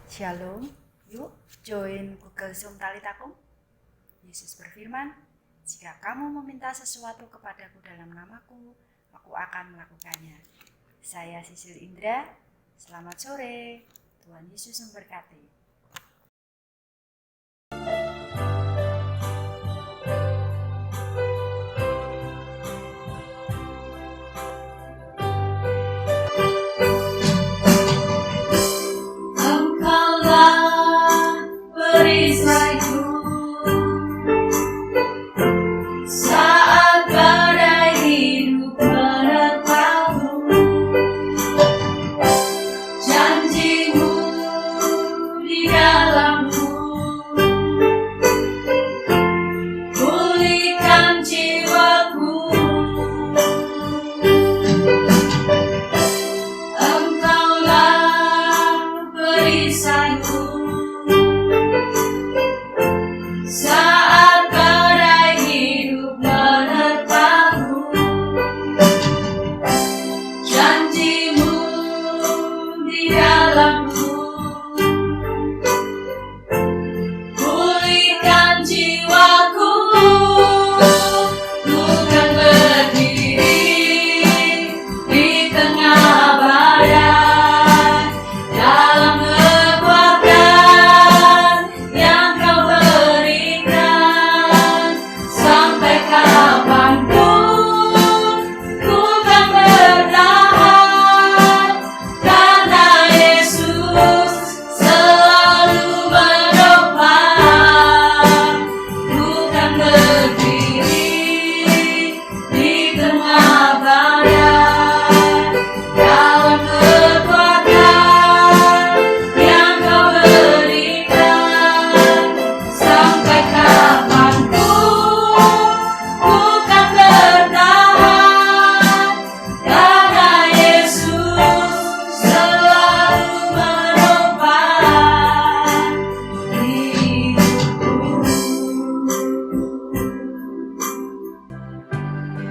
Shalom, yuk join Google Zoom Talitakum. Yesus berfirman, jika kamu meminta sesuatu kepadaku dalam namaku, aku akan melakukannya. Saya Sisil Indra, selamat sore, Tuhan Yesus memberkati.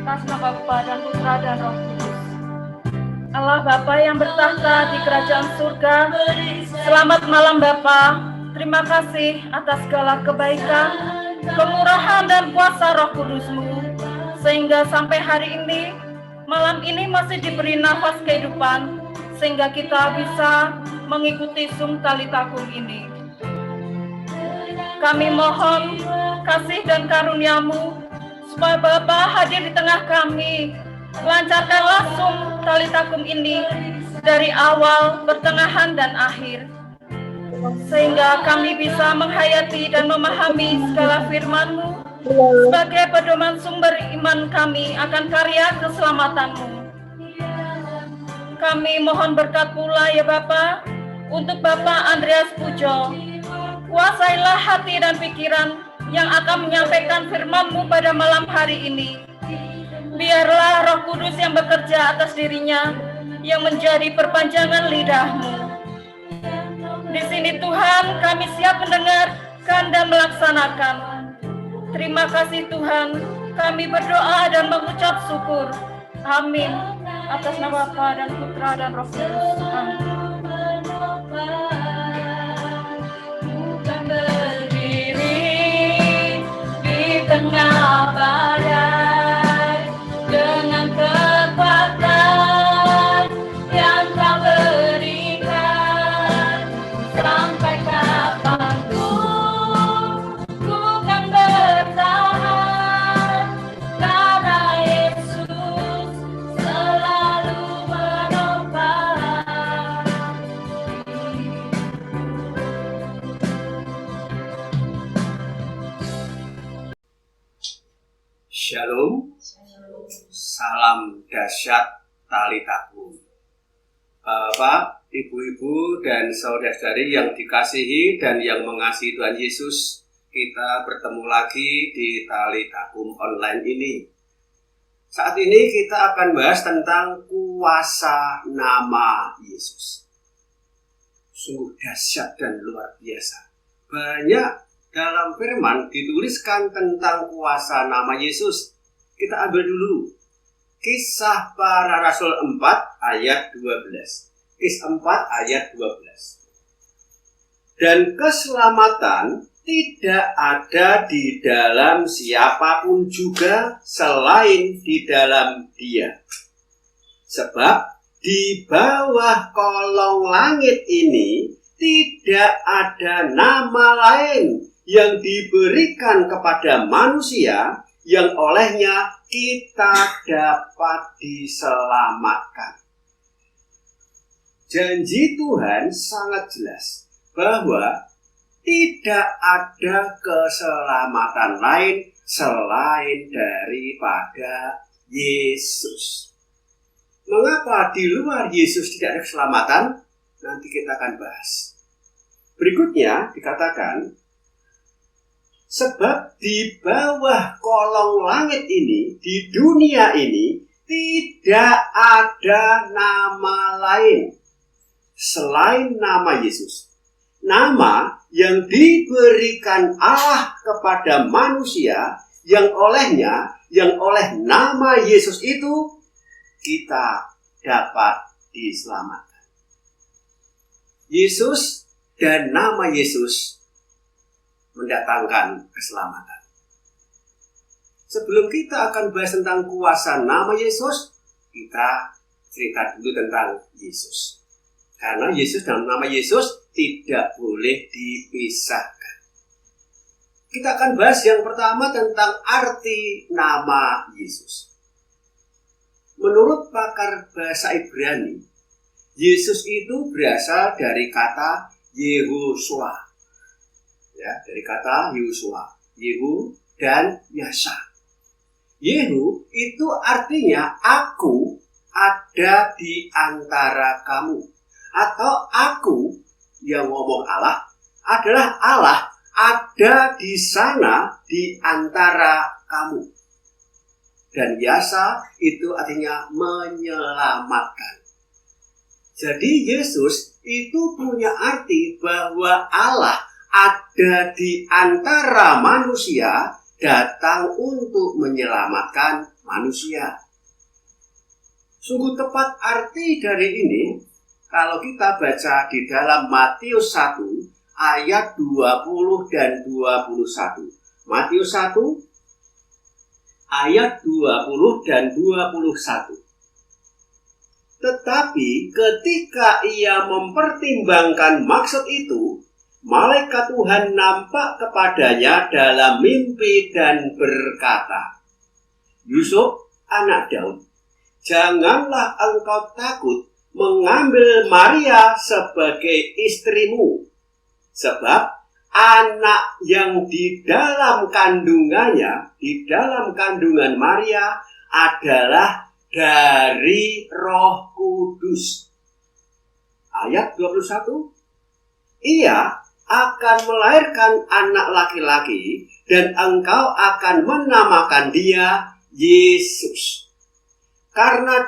Atas nama Bapa dan Putra dan Roh Kudus. Allah Bapa yang bertahta di kerajaan surga, selamat malam Bapa. Terima kasih atas segala kebaikan, kemurahan dan kuasa Roh Kudus-Mu, sehingga sampai hari ini, malam ini masih diberi nafas kehidupan, sehingga kita bisa mengikuti Zoom Talitakum ini. Kami mohon kasih dan karunia-Mu supaya Bapa hadir di tengah kami. Lancarkanlah Zoom Talitakum ini dari awal, pertengahan, dan akhir, sehingga kami bisa menghayati dan memahami segala firman-Mu sebagai pedoman sumber iman kami akan karya keselamatan-Mu. Kami mohon berkat pula ya Bapa untuk Bapak Andreas Pujo. Kuasailah hati dan pikiran yang akan menyampaikan firman-Mu pada malam hari ini. Biarlah Roh Kudus yang bekerja atas dirinya, yang menjadi perpanjangan lidah-Mu. Di sini Tuhan, kami siap mendengarkan dan melaksanakan. Terima kasih Tuhan, kami berdoa dan mengucap syukur. Amin. Atas nama Bapa dan Putra dan Roh Kudus. Amin. Tengah badai dengan kekuatan yang Kau berikan, sampai kapanpun ku kan bertahan, karena Yesus selalu menopang. Shalom, salam dahsyat Talitakum. Bapak, Ibu-ibu, dan saudara-saudari yang dikasihi dan yang mengasihi Tuhan Yesus, kita bertemu lagi di Talitakum online ini. Saat ini kita akan bahas tentang kuasa nama Yesus. Sungguh dahsyat dan luar biasa. Banyak dalam firman dituliskan tentang kuasa nama Yesus. Kita ambil dulu Kisah Para Rasul 4 ayat 12. Kisah 4 ayat 12. Dan keselamatan tidak ada di dalam siapapun juga selain di dalam Dia. Sebab di bawah kolong langit ini tidak ada nama lain yang diberikan kepada manusia yang olehnya kita dapat diselamatkan. Janji Tuhan sangat jelas bahwa tidak ada keselamatan lain selain daripada Yesus. Mengapa di luar Yesus tidak ada keselamatan? Nanti kita akan bahas. Berikutnya dikatakan, sebab di bawah kolong langit ini, di dunia ini, tidak ada nama lain selain nama Yesus. Nama yang diberikan Allah kepada manusia, yang oleh nama Yesus itu, kita dapat diselamatkan. Yesus dan nama Yesus mendatangkan keselamatan. Sebelum kita akan bahas tentang kuasa nama Yesus, kita cerita dulu tentang Yesus. Karena Yesus dan nama Yesus tidak boleh dipisahkan. Kita akan bahas yang pertama tentang arti nama Yesus. Menurut pakar bahasa Ibrani, Yesus itu berasal dari kata Yehoshua. Ya, dari kata Yehoshua, Yehu dan Yasha. Yehu itu artinya aku ada di antara kamu. Atau aku yang ngomong Allah adalah Allah ada di sana di antara kamu. Dan Yasa itu artinya menyelamatkan. Jadi Yesus itu punya arti bahwa Allah ada di antara manusia, datang untuk menyelamatkan manusia. Sungguh tepat arti dari ini kalau kita baca di dalam Matius 1 ayat 20 dan 21. Matius 1 ayat 20 dan 21. Tetapi ketika ia mempertimbangkan maksud itu, malaikat Tuhan nampak kepadanya dalam mimpi dan berkata, Yusuf, anak Daud, janganlah engkau takut mengambil Maria sebagai istrimu, sebab anak yang di dalam kandungannya, di dalam kandungan Maria adalah dari Roh Kudus. Ayat 21, ia akan melahirkan anak laki-laki dan engkau akan menamakan dia Yesus. Karena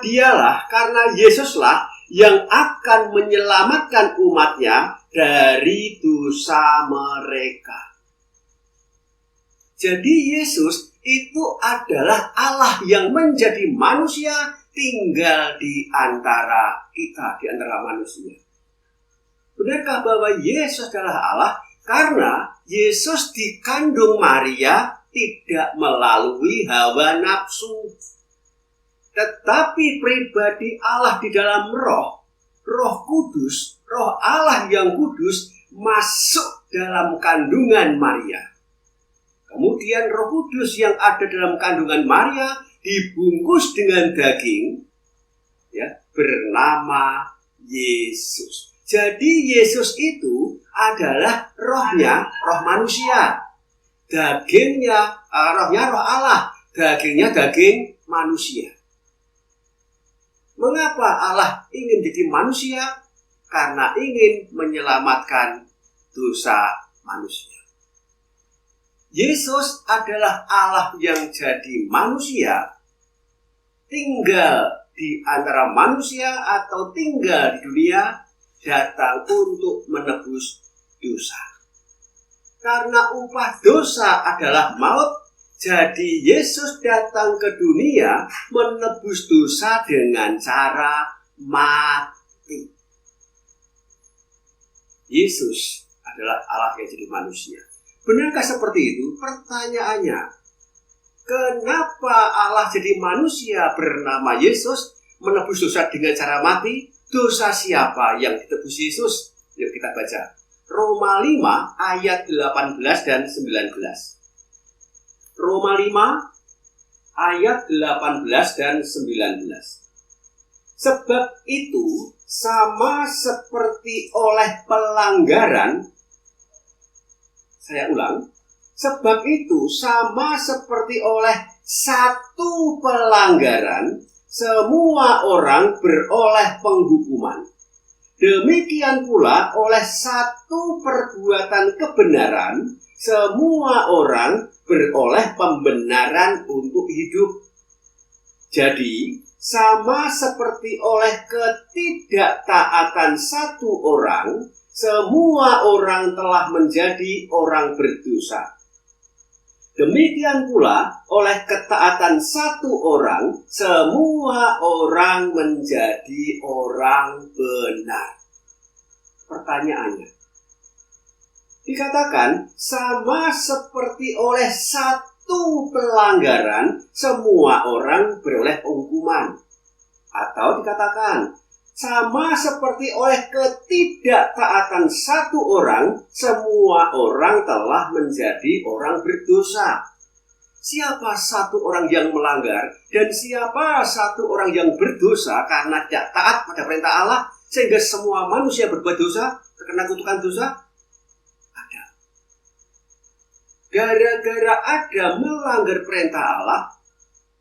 Yesuslah yang akan menyelamatkan umatnya dari dosa mereka. Jadi Yesus itu adalah Allah yang menjadi manusia tinggal di antara kita, di antara manusia. Benarkah bahwa Yesus adalah Allah? Karena Yesus dikandung Maria tidak melalui hawa nafsu. Tetapi pribadi Allah di dalam Roh Kudus, Roh Allah yang kudus masuk dalam kandungan Maria. Kemudian Roh Kudus yang ada dalam kandungan Maria dibungkus dengan daging, ya, bernama Yesus. Jadi Yesus itu adalah rohnya, roh manusia. Dagingnya, rohnya roh Allah, dagingnya daging manusia. Mengapa Allah ingin jadi manusia? Karena ingin menyelamatkan dosa manusia. Yesus adalah Allah yang jadi manusia, tinggal di antara manusia atau tinggal di dunia, datang untuk menebus dosa. Karena upah dosa adalah maut, jadi Yesus datang ke dunia menebus dosa dengan cara mati. Yesus adalah Allah yang jadi manusia. Benarkah seperti itu? Pertanyaannya, kenapa Allah jadi manusia bernama Yesus, menebus dosa dengan cara mati? Dosa siapa yang ditebus Yesus? Yuk kita baca Roma 5 ayat 18 dan 19. Roma 5 ayat 18 dan 19. Sebab itu sama seperti oleh pelanggaran, saya ulang, sebab itu sama seperti oleh satu pelanggaran semua orang beroleh penghukuman. Demikian pula oleh satu perbuatan kebenaran semua orang beroleh pembenaran untuk hidup. Jadi sama seperti oleh ketidaktaatan satu orang, semua orang telah menjadi orang berdosa. Demikian pula oleh ketaatan satu orang, semua orang menjadi orang benar. Pertanyaannya, dikatakan sama seperti oleh satu pelanggaran, semua orang beroleh hukuman. Atau dikatakan sama seperti oleh ketidaktaatan satu orang, semua orang telah menjadi orang berdosa. Siapa satu orang yang melanggar dan siapa satu orang yang berdosa karena tidak taat pada perintah Allah, sehingga semua manusia berbuat dosa, terkena kutukan dosa? Ada. Gara-gara ada melanggar perintah Allah,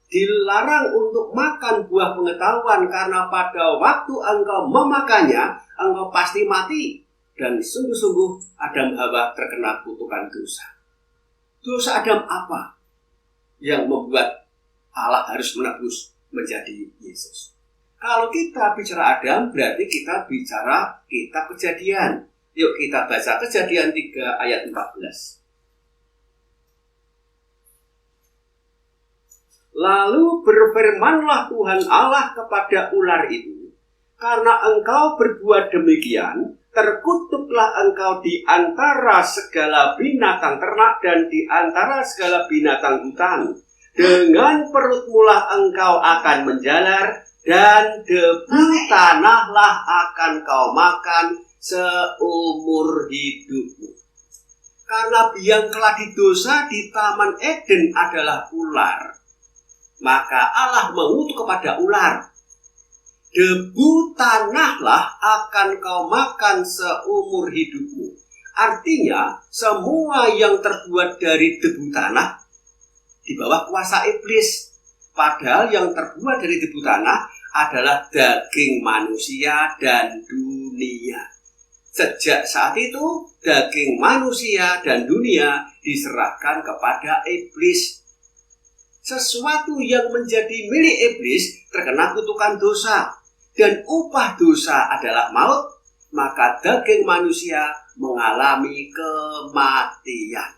dilarang untuk makan buah pengetahuan, karena pada waktu engkau memakannya, engkau pasti mati. Dan sungguh-sungguh Adam Hawa terkena kutukan dosa. Dosa Adam apa yang membuat Allah harus menebus menjadi Yesus? Kalau kita bicara Adam, berarti kita bicara kitab Kejadian. Yuk kita baca Kejadian 3 ayat 14. Lalu berfirmanlah Tuhan Allah kepada ular itu, karena engkau berbuat demikian, terkutuklah engkau di antara segala binatang ternak dan di antara segala binatang hutan. Dengan perutmulah engkau akan menjalar, dan debu tanahlah akan kau makan seumur hidupmu. Karena biang keladi dosa di Taman Eden adalah ular, maka Allah mengutuk kepada ular, debu tanahlah akan kau makan seumur hidupmu. Artinya semua yang terbuat dari debu tanah di bawah kuasa iblis. Padahal yang terbuat dari debu tanah adalah daging manusia dan dunia. Sejak saat itu daging manusia dan dunia diserahkan kepada iblis. Sesuatu yang menjadi milik iblis terkena kutukan dosa, dan upah dosa adalah maut, maka daging manusia mengalami kematian.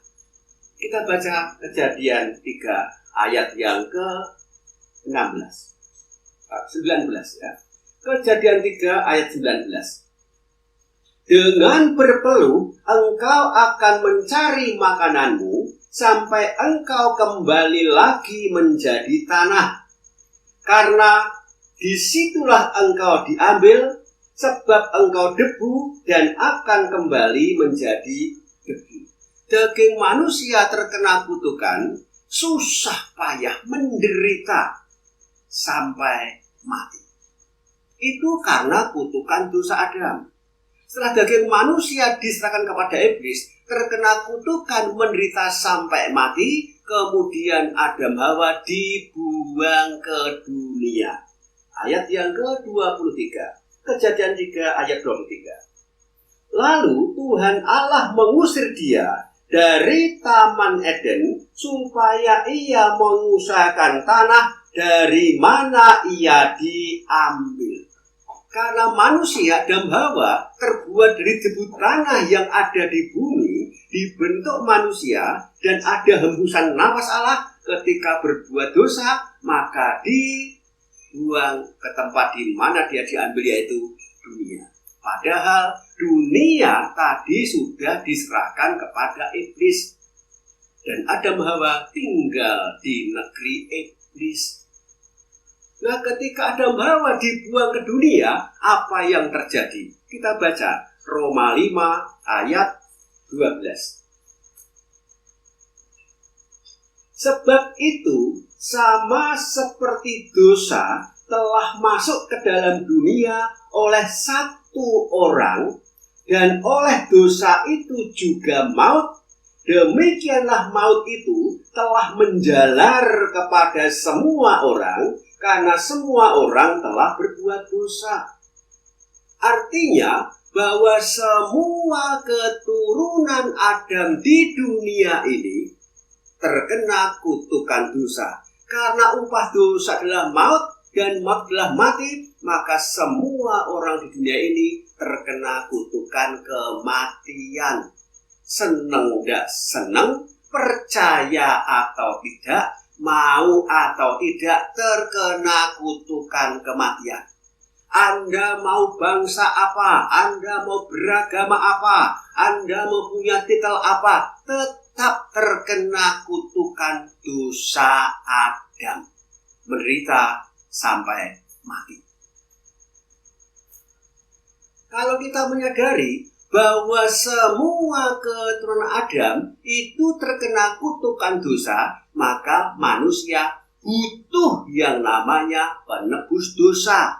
Kita baca Kejadian 3 ayat yang ke-19 ya. Kejadian 3 ayat 19. Dengan berpeluh engkau akan mencari makananmu sampai engkau kembali lagi menjadi tanah. Karena disitulah engkau diambil, sebab engkau debu dan akan kembali menjadi debu. Daging manusia terkena kutukan, susah payah menderita sampai mati. Itu karena kutukan dosa Adam. Setelah daging manusia diserahkan kepada iblis, terkena kutukan, menderita sampai mati, kemudian Adam Hawa dibuang ke dunia. Ayat yang ke-23, Kejadian 3 ayat 23. Lalu Tuhan Allah mengusir dia dari Taman Eden supaya ia mengusahakan tanah dari mana ia diambil. Karena manusia dan Hawa terbuat dari debu tanah yang ada di bumi, dibentuk manusia dan ada hembusan nafas Allah, ketika berbuat dosa maka dibuang ke tempat di mana dia diambil, yaitu dunia. Padahal dunia tadi sudah diserahkan kepada iblis. Dan Adam Hawa tinggal di negeri iblis. Nah, ketika Adam Hawa dibuang ke dunia, apa yang terjadi? Kita baca Roma 5 ayat 12. Sebab itu, sama seperti dosa telah masuk ke dalam dunia oleh satu orang, dan oleh dosa itu juga maut, demikianlah maut itu telah menjalar kepada semua orang, karena semua orang telah berbuat dosa. Artinya bahwa semua keturunan Adam di dunia ini terkena kutukan dosa. Karena upah dosa adalah maut dan maut adalah mati, maka semua orang di dunia ini terkena kutukan kematian. Seneng tidak seneng, percaya atau tidak, mau atau tidak, terkena kutukan kematian. Anda mau bangsa apa, Anda mau beragama apa, Anda mau punya titel apa, tetap terkena kutukan dosa Adam. Menderita sampai mati. Kalau kita menyadari bahwa semua keturunan Adam itu terkena kutukan dosa, maka manusia butuh yang namanya penebus dosa.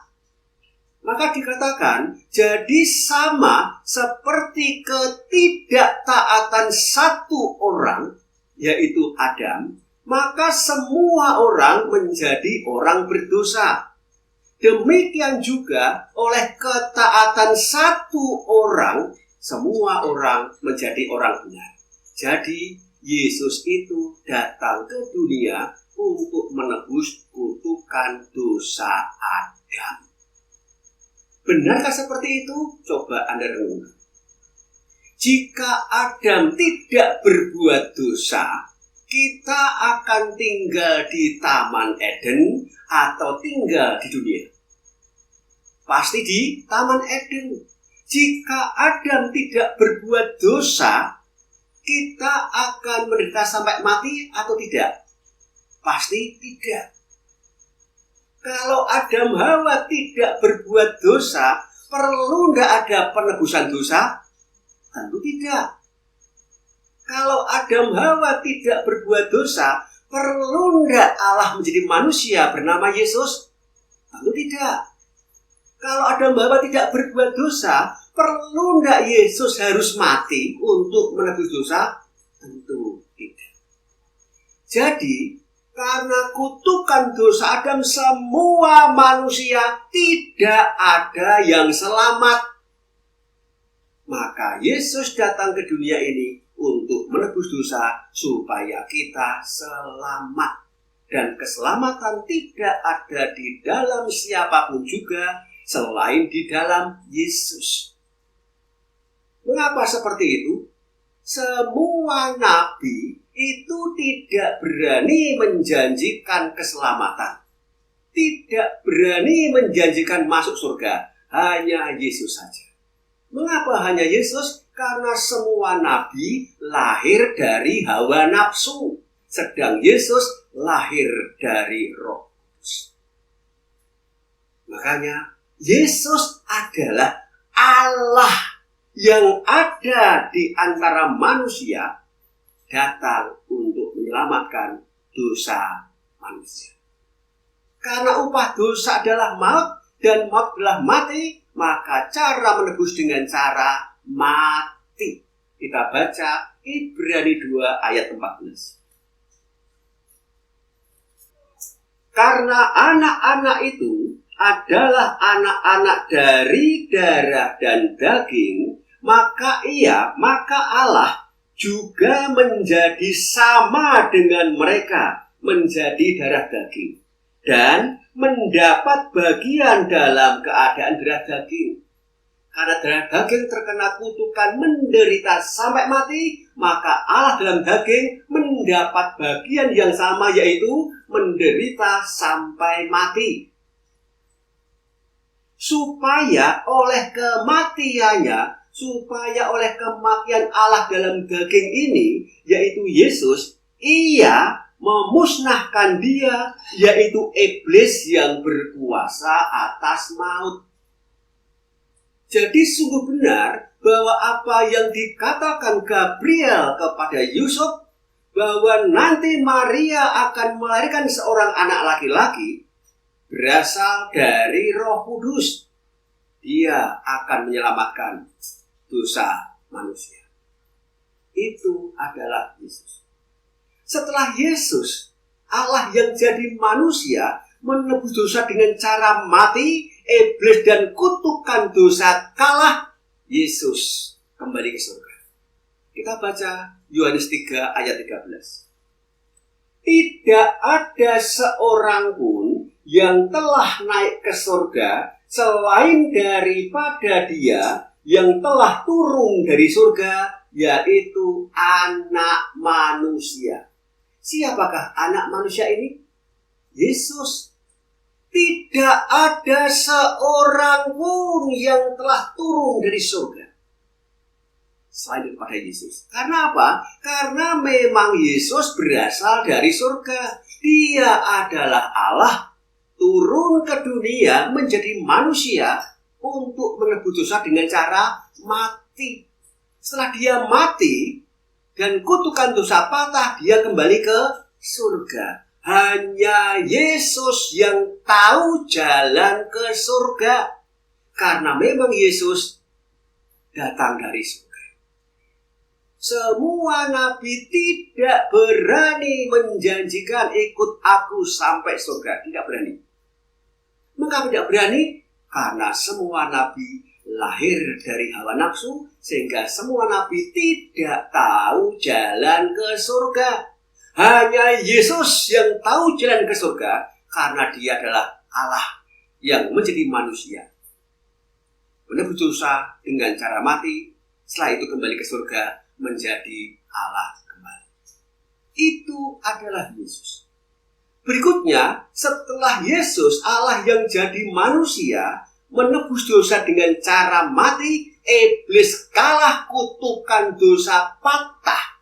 Maka dikatakan, jadi sama seperti ketidaktaatan satu orang, yaitu Adam, maka semua orang menjadi orang berdosa. Demikian juga oleh ketaatan satu orang, semua orang menjadi orang benar. Jadi Yesus itu datang ke dunia untuk menebus kutukan dosa Adam. Benarkah seperti itu? Coba Anda renungkan. Jika Adam tidak berbuat dosa, kita akan tinggal di Taman Eden atau tinggal di dunia? Pasti di Taman Eden. Jika Adam tidak berbuat dosa, kita akan menderita sampai mati atau tidak? Pasti tidak. Kalau Adam Hawa tidak berbuat dosa, perlu tidak ada penebusan dosa? Tentu tidak. Kalau Adam Hawa tidak berbuat dosa, perlu tidak Allah menjadi manusia bernama Yesus? Tentu tidak. Kalau Adam Hawa tidak berbuat dosa, perlu tidak Yesus harus mati untuk menebus dosa? Tentu tidak. Jadi, karena kutukan dosa Adam, semua manusia tidak ada yang selamat. Maka Yesus datang ke dunia ini untuk menebus dosa supaya kita selamat. Dan keselamatan tidak ada di dalam siapapun juga selain di dalam Yesus. Mengapa seperti itu? Semua nabi itu tidak berani menjanjikan keselamatan, tidak berani menjanjikan masuk surga. Hanya Yesus saja. Mengapa hanya Yesus? Karena semua nabi lahir dari hawa nafsu, sedang Yesus lahir dari Roh Kudus. Makanya Yesus adalah Allah yang ada di antara manusia, datang untuk menyelamatkan dosa manusia. Karena upah dosa adalah maut dan maut adalah mati, maka cara menebus dengan cara mati. Kita baca Ibrani 2 ayat 14. Karena anak-anak itu adalah anak-anak dari darah dan daging, maka Allah juga menjadi sama dengan mereka, menjadi darah daging, dan mendapat bagian dalam keadaan darah daging. Karena darah daging terkena kutukan menderita sampai mati, maka Allah dalam daging mendapat bagian yang sama, yaitu menderita sampai mati. Supaya oleh kematiannya supaya oleh kematian Allah dalam daging ini, yaitu Yesus, ia memusnahkan dia, yaitu iblis yang berkuasa atas maut. Jadi sungguh benar bahwa apa yang dikatakan Gabriel kepada Yusuf, bahwa nanti Maria akan melahirkan seorang anak laki-laki, berasal dari Roh Kudus. Dia akan menyelamatkan dosa manusia. Itu adalah Yesus. Setelah Yesus, Allah yang jadi manusia, menebus dosa dengan cara mati, iblis dan kutukan dosa kalah, Yesus kembali ke surga. Kita baca Yohanes 3 ayat 13. Tidak ada seorang pun yang telah naik ke surga selain daripada Dia yang telah turun dari surga, yaitu Anak Manusia. Siapakah Anak Manusia ini? Yesus. Tidak ada seorang pun yang telah turun dari surga selain daripada Yesus. Karena apa? Karena memang Yesus berasal dari surga. Dia adalah Allah, turun ke dunia menjadi manusia untuk menebus dosa dengan cara mati. Setelah dia mati dan kutukan dosa patah, dia kembali ke surga. Hanya Yesus yang tahu jalan ke surga, karena memang Yesus datang dari surga. Semua nabi tidak berani menjanjikan ikut aku sampai surga. Tidak berani. Mengapa tidak berani? Karena semua nabi lahir dari hawa nafsu, sehingga semua nabi tidak tahu jalan ke surga. Hanya Yesus yang tahu jalan ke surga, karena Dia adalah Allah yang menjadi manusia. Menebus dosa dengan cara mati, setelah itu kembali ke surga menjadi Allah kembali. Itu adalah Yesus. Berikutnya, setelah Yesus, Allah yang jadi manusia, menebus dosa dengan cara mati, iblis kalah, kutukan dosa patah,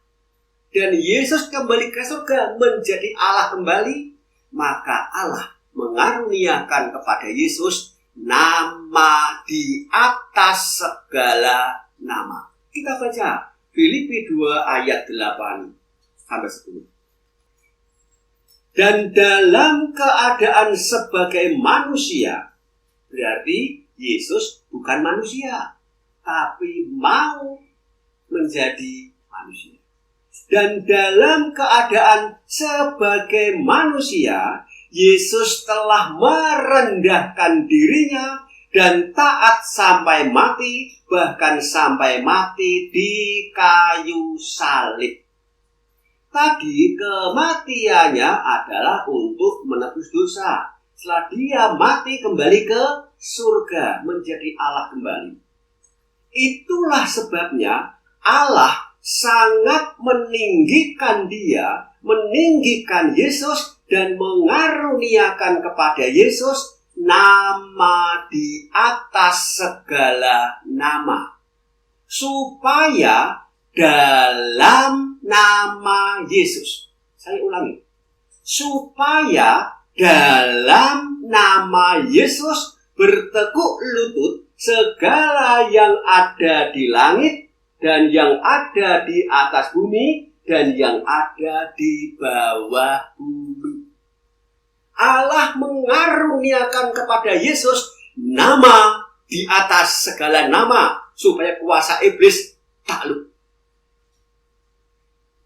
dan Yesus kembali ke surga menjadi Allah kembali, maka Allah mengaruniakan kepada Yesus nama di atas segala nama. Kita baca Filipi 2 ayat 8 sampai 10. Dan dalam keadaan sebagai manusia, berarti Yesus bukan manusia, tapi mau menjadi manusia. Dan dalam keadaan sebagai manusia, Yesus telah merendahkan dirinya dan taat sampai mati, bahkan sampai mati di kayu salib. Tadi kematiannya adalah untuk menebus dosa. Setelah dia mati kembali ke surga, menjadi Allah kembali. Itulah sebabnya Allah sangat meninggikan dia, meninggikan Yesus, dan mengaruniakan kepada Yesus nama di atas segala nama, supaya dalam nama Yesus, saya ulangi, supaya dalam nama Yesus bertekuk lutut segala yang ada di langit dan yang ada di atas bumi, dan yang ada di bawah bumi. Allah mengaruniakan kepada Yesus nama di atas segala nama, supaya kuasa iblis takluk.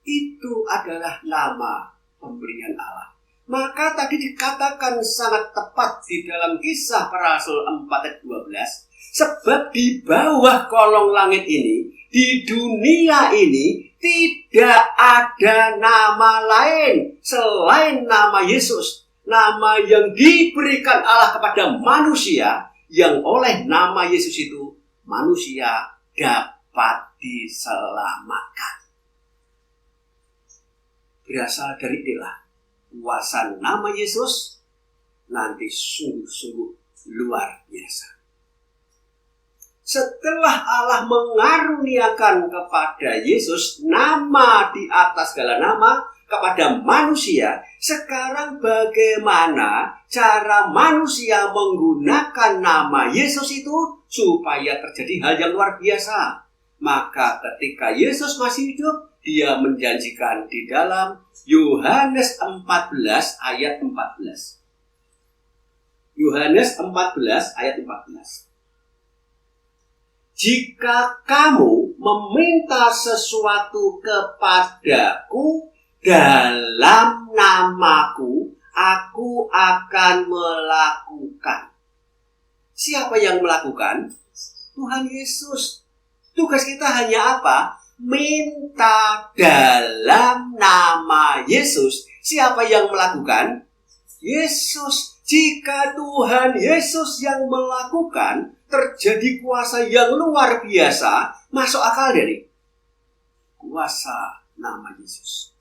Itu adalah nama pemberian Allah. Maka tadi dikatakan sangat tepat di dalam Kisah Para Rasul 4 ayat 12, sebab di bawah kolong langit ini, di dunia ini, tidak ada nama lain selain nama Yesus. Nama yang diberikan Allah kepada manusia, yang oleh nama Yesus itu manusia dapat diselamatkan. Berasal dari inilah kuasa nama Yesus nanti sungguh-sungguh luar biasa. Setelah Allah mengaruniakan kepada Yesus nama di atas segala nama kepada manusia, sekarang bagaimana cara manusia menggunakan nama Yesus itu supaya terjadi hal yang luar biasa? Maka ketika Yesus masih hidup, dia menjanjikan di dalam Yohanes 14 ayat 14. Yohanes 14 ayat 14. Jika kamu meminta sesuatu kepadaku dalam namaku, aku akan melakukan. Siapa yang melakukan? Tuhan Yesus. Tugas kita hanya apa? Minta dalam nama Yesus. Siapa yang melakukan? Yesus. Jika Tuhan Yesus yang melakukan, terjadi kuasa yang luar biasa. Masuk akal dari kuasa nama Yesus.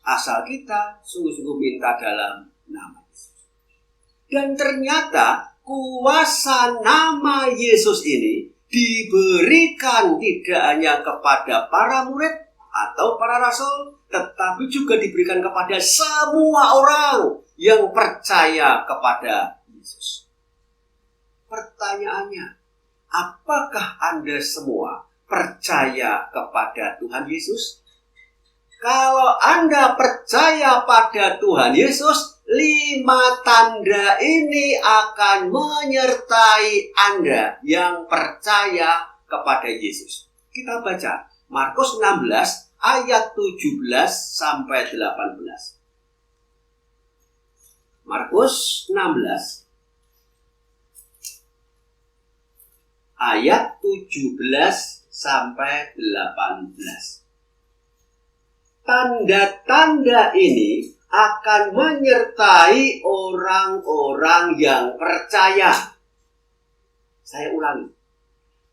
Asal kita sungguh-sungguh minta dalam nama Yesus. Dan ternyata kuasa nama Yesus ini diberikan tidak hanya kepada para murid atau para rasul, tetapi juga diberikan kepada semua orang yang percaya kepada Yesus. Pertanyaannya, apakah Anda semua percaya kepada Tuhan Yesus? Kalau Anda percaya pada Tuhan Yesus, 5 tanda ini akan menyertai Anda yang percaya kepada Yesus. Kita baca Markus 16 ayat 17 sampai 18. Markus 16 ayat 17 sampai 18. Tanda-tanda ini akan menyertai orang-orang yang percaya. Saya ulangi.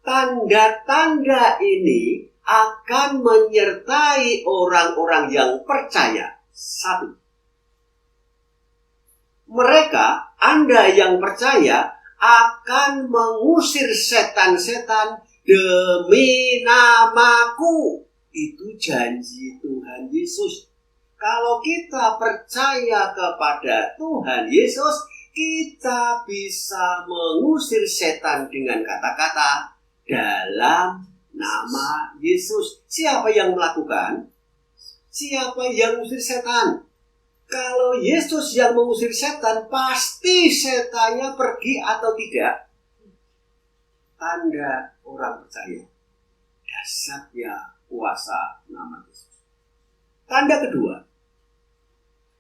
Tanda-tanda ini akan menyertai orang-orang yang percaya. 1. Mereka, Anda yang percaya, akan mengusir setan-setan demi namaku. Itu janji Tuhan Yesus. Kalau kita percaya kepada Tuhan Yesus, kita bisa mengusir setan dengan kata-kata dalam nama Yesus. Siapa yang melakukan? Siapa yang mengusir setan? Kalau Yesus yang mengusir setan, pasti setannya pergi atau tidak? Tanda orang percaya. Dasarnya kuasa nama Yesus. Tanda kedua,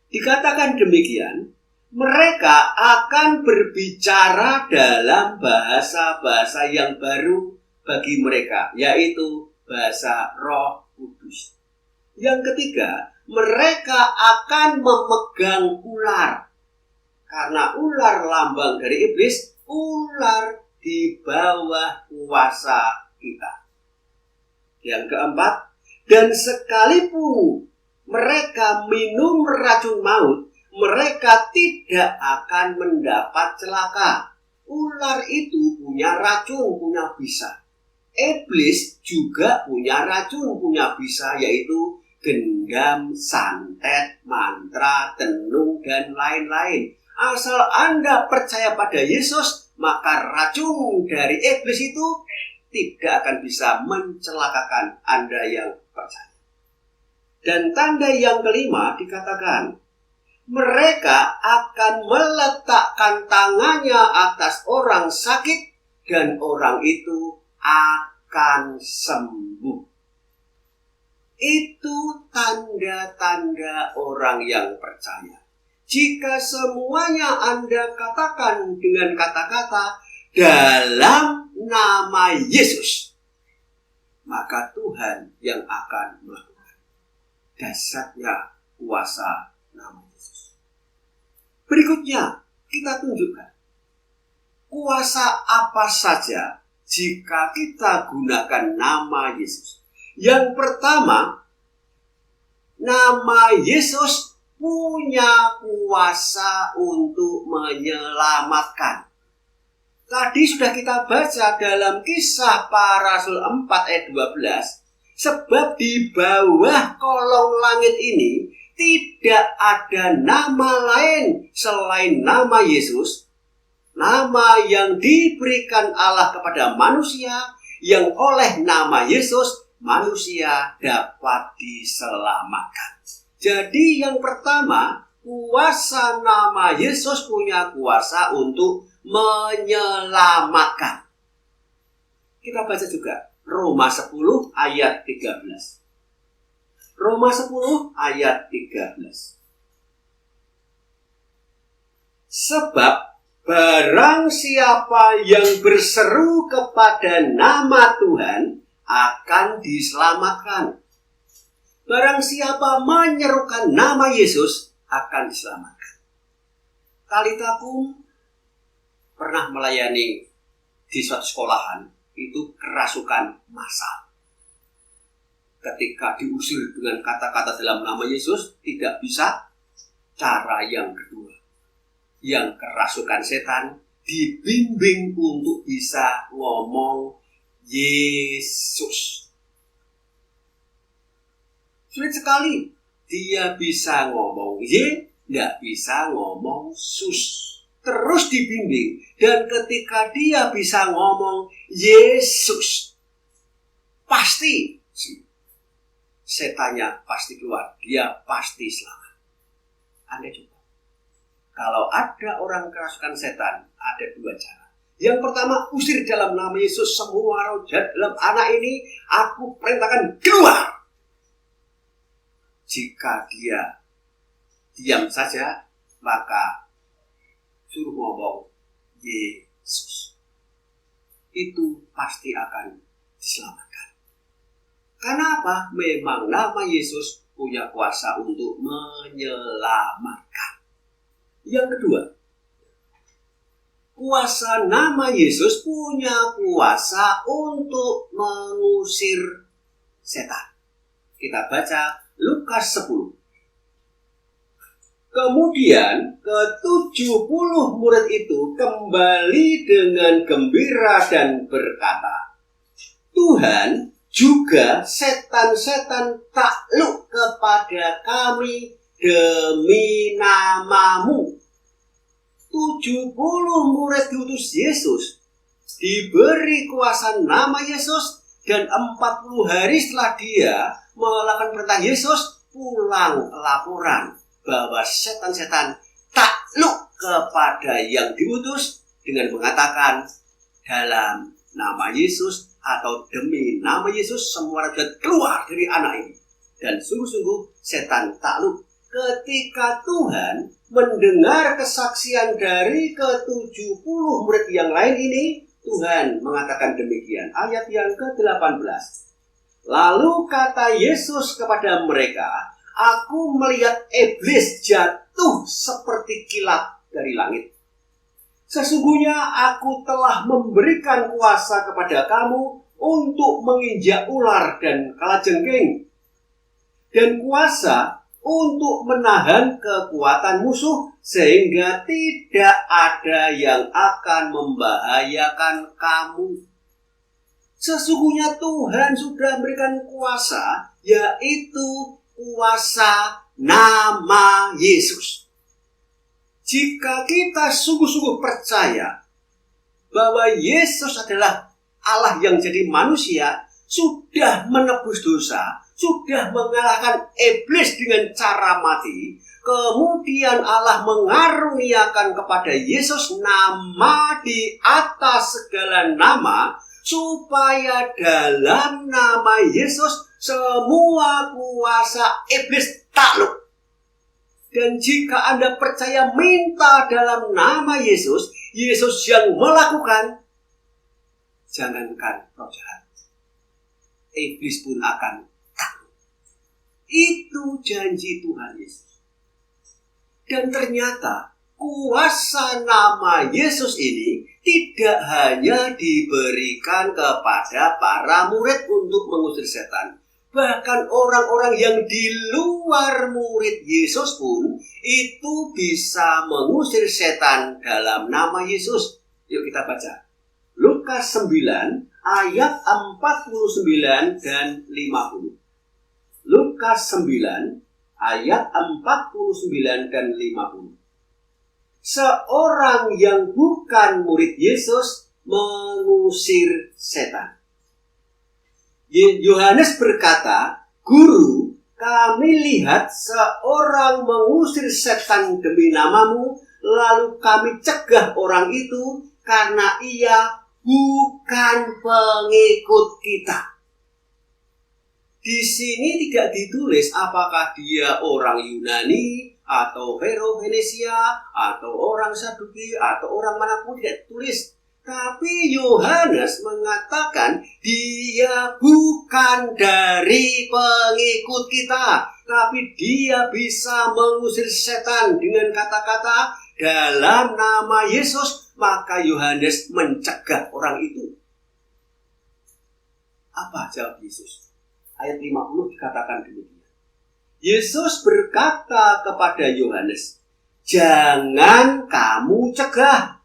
dikatakan demikian, mereka akan berbicara dalam bahasa-bahasa yang baru bagi mereka, yaitu bahasa Roh Kudus. Yang ketiga, mereka akan memegang ular. Karena ular lambang dari iblis, ular di bawah kuasa kita. Yang keempat, dan sekalipun mereka minum racun maut, mereka tidak akan mendapat celaka. Ular itu punya racun, punya bisa. Iblis juga punya racun, punya bisa, yaitu gendam, santet, mantra, tenung, dan lain-lain. Asal Anda percaya pada Yesus, maka racun dari iblis itu tidak akan bisa mencelakakan Anda yang percaya. Dan tanda yang kelima dikatakan, mereka akan meletakkan tangannya atas orang sakit dan orang itu akan sembuh. Itu tanda-tanda orang yang percaya. Jika semuanya Anda katakan dengan kata-kata dalam nama Yesus, maka Tuhan yang akan melakukan. Dasarnya kuasa nama Yesus. Berikutnya kita tunjukkan kuasa apa saja jika kita gunakan nama Yesus. Yang pertama, nama Yesus punya kuasa untuk menyelamatkan. Tadi sudah kita baca dalam Kisah Para Rasul 4 ayat 12, sebab di bawah kolong langit ini tidak ada nama lain selain nama Yesus, nama yang diberikan Allah kepada manusia, yang oleh nama Yesus manusia dapat diselamatkan. Jadi yang pertama, kuasa nama Yesus punya kuasa untuk menyelamatkan. Kita baca juga Roma 10 ayat 13. Roma 10 ayat 13. Sebab barang siapa yang berseru kepada nama Tuhan akan diselamatkan. Barang siapa menyerukan nama Yesus akan diselamatkan. Talitakum pernah melayani di suatu sekolahan, itu kerasukan massal. Ketika diusir dengan kata-kata dalam nama Yesus, tidak bisa. Cara yang kedua, yang kerasukan setan dibimbing untuk bisa ngomong Yesus. Sulit sekali. Dia bisa ngomong tidak bisa ngomong sus. Terus dibimbing. Dan ketika dia bisa ngomong Yesus, pasti setannya pasti keluar. Dia pasti selamat. Anda coba. Kalau ada orang kerasukan setan, ada dua cara. Yang pertama, usir dalam nama Yesus semua roh jahat dalam anak ini. Aku perintahkan keluar. Jika dia diam saja, maka suruh ngomong Yesus. Itu pasti akan diselamatkan. Karena apa? Memang nama Yesus punya kuasa untuk menyelamatkan. Yang kedua, kuasa nama Yesus punya kuasa untuk mengusir setan. Kita baca Lukas 10. Kemudian ke-70 murid itu kembali dengan gembira dan berkata, Tuhan, juga setan-setan takluk kepada kami demi namamu. 70 murid diutus Yesus, diberi kuasa nama Yesus, dan 40 hari setelah dia melakukan perintah Yesus, pulang laporan bahwa setan-setan takluk kepada yang diutus dengan mengatakan dalam nama Yesus atau demi nama Yesus semua raja keluar dari anak ini. Dan sungguh-sungguh setan takluk. Ketika Tuhan mendengar kesaksian dari ke-70 murid yang lain ini, Tuhan mengatakan demikian. Ayat yang ke-18. Lalu kata Yesus kepada mereka, Aku melihat iblis jatuh seperti kilat dari langit. Sesungguhnya aku telah memberikan kuasa kepada kamu untuk menginjak ular dan kalajengking, dan kuasa untuk menahan kekuatan musuh, sehingga tidak ada yang akan membahayakan kamu. Sesungguhnya Tuhan sudah memberikan kuasa, yaitu kuasa nama Yesus. Jika kita sungguh-sungguh percaya bahwa Yesus adalah Allah yang jadi manusia, sudah menebus dosa, sudah mengalahkan iblis dengan cara mati, kemudian Allah mengaruniakan kepada Yesus nama di atas segala nama, supaya dalam nama Yesus semua kuasa iblis takluk. Dan jika Anda percaya minta dalam nama Yesus, Yesus yang melakukan, jangankan roh jahat, iblis pun akan takut. Itu janji Tuhan Yesus. Dan ternyata kuasa nama Yesus ini tidak hanya diberikan kepada para murid untuk mengusir setan. Bahkan orang-orang yang di luar murid Yesus pun itu bisa mengusir setan dalam nama Yesus. Yuk kita baca. Lukas 9 ayat 49 dan 50. Lukas 9 ayat 49 dan 50. Seorang yang bukan murid Yesus mengusir setan. Yohanes berkata, "Guru, kami lihat seorang mengusir setan demi namamu, lalu kami cegah orang itu karena ia bukan pengikut kita." Di sini tidak ditulis apakah dia orang Yunani atau Venesia atau orang Saduki atau orang manapun, tidak ditulis. Tapi Yohanes mengatakan dia bukan dari pengikut kita, tapi dia bisa mengusir setan dengan kata-kata dalam nama Yesus. Maka Yohanes mencegah orang itu. Apa jawab Yesus? Ayat 50 dikatakan demikian. Yesus berkata kepada Yohanes, "Jangan kamu cegah,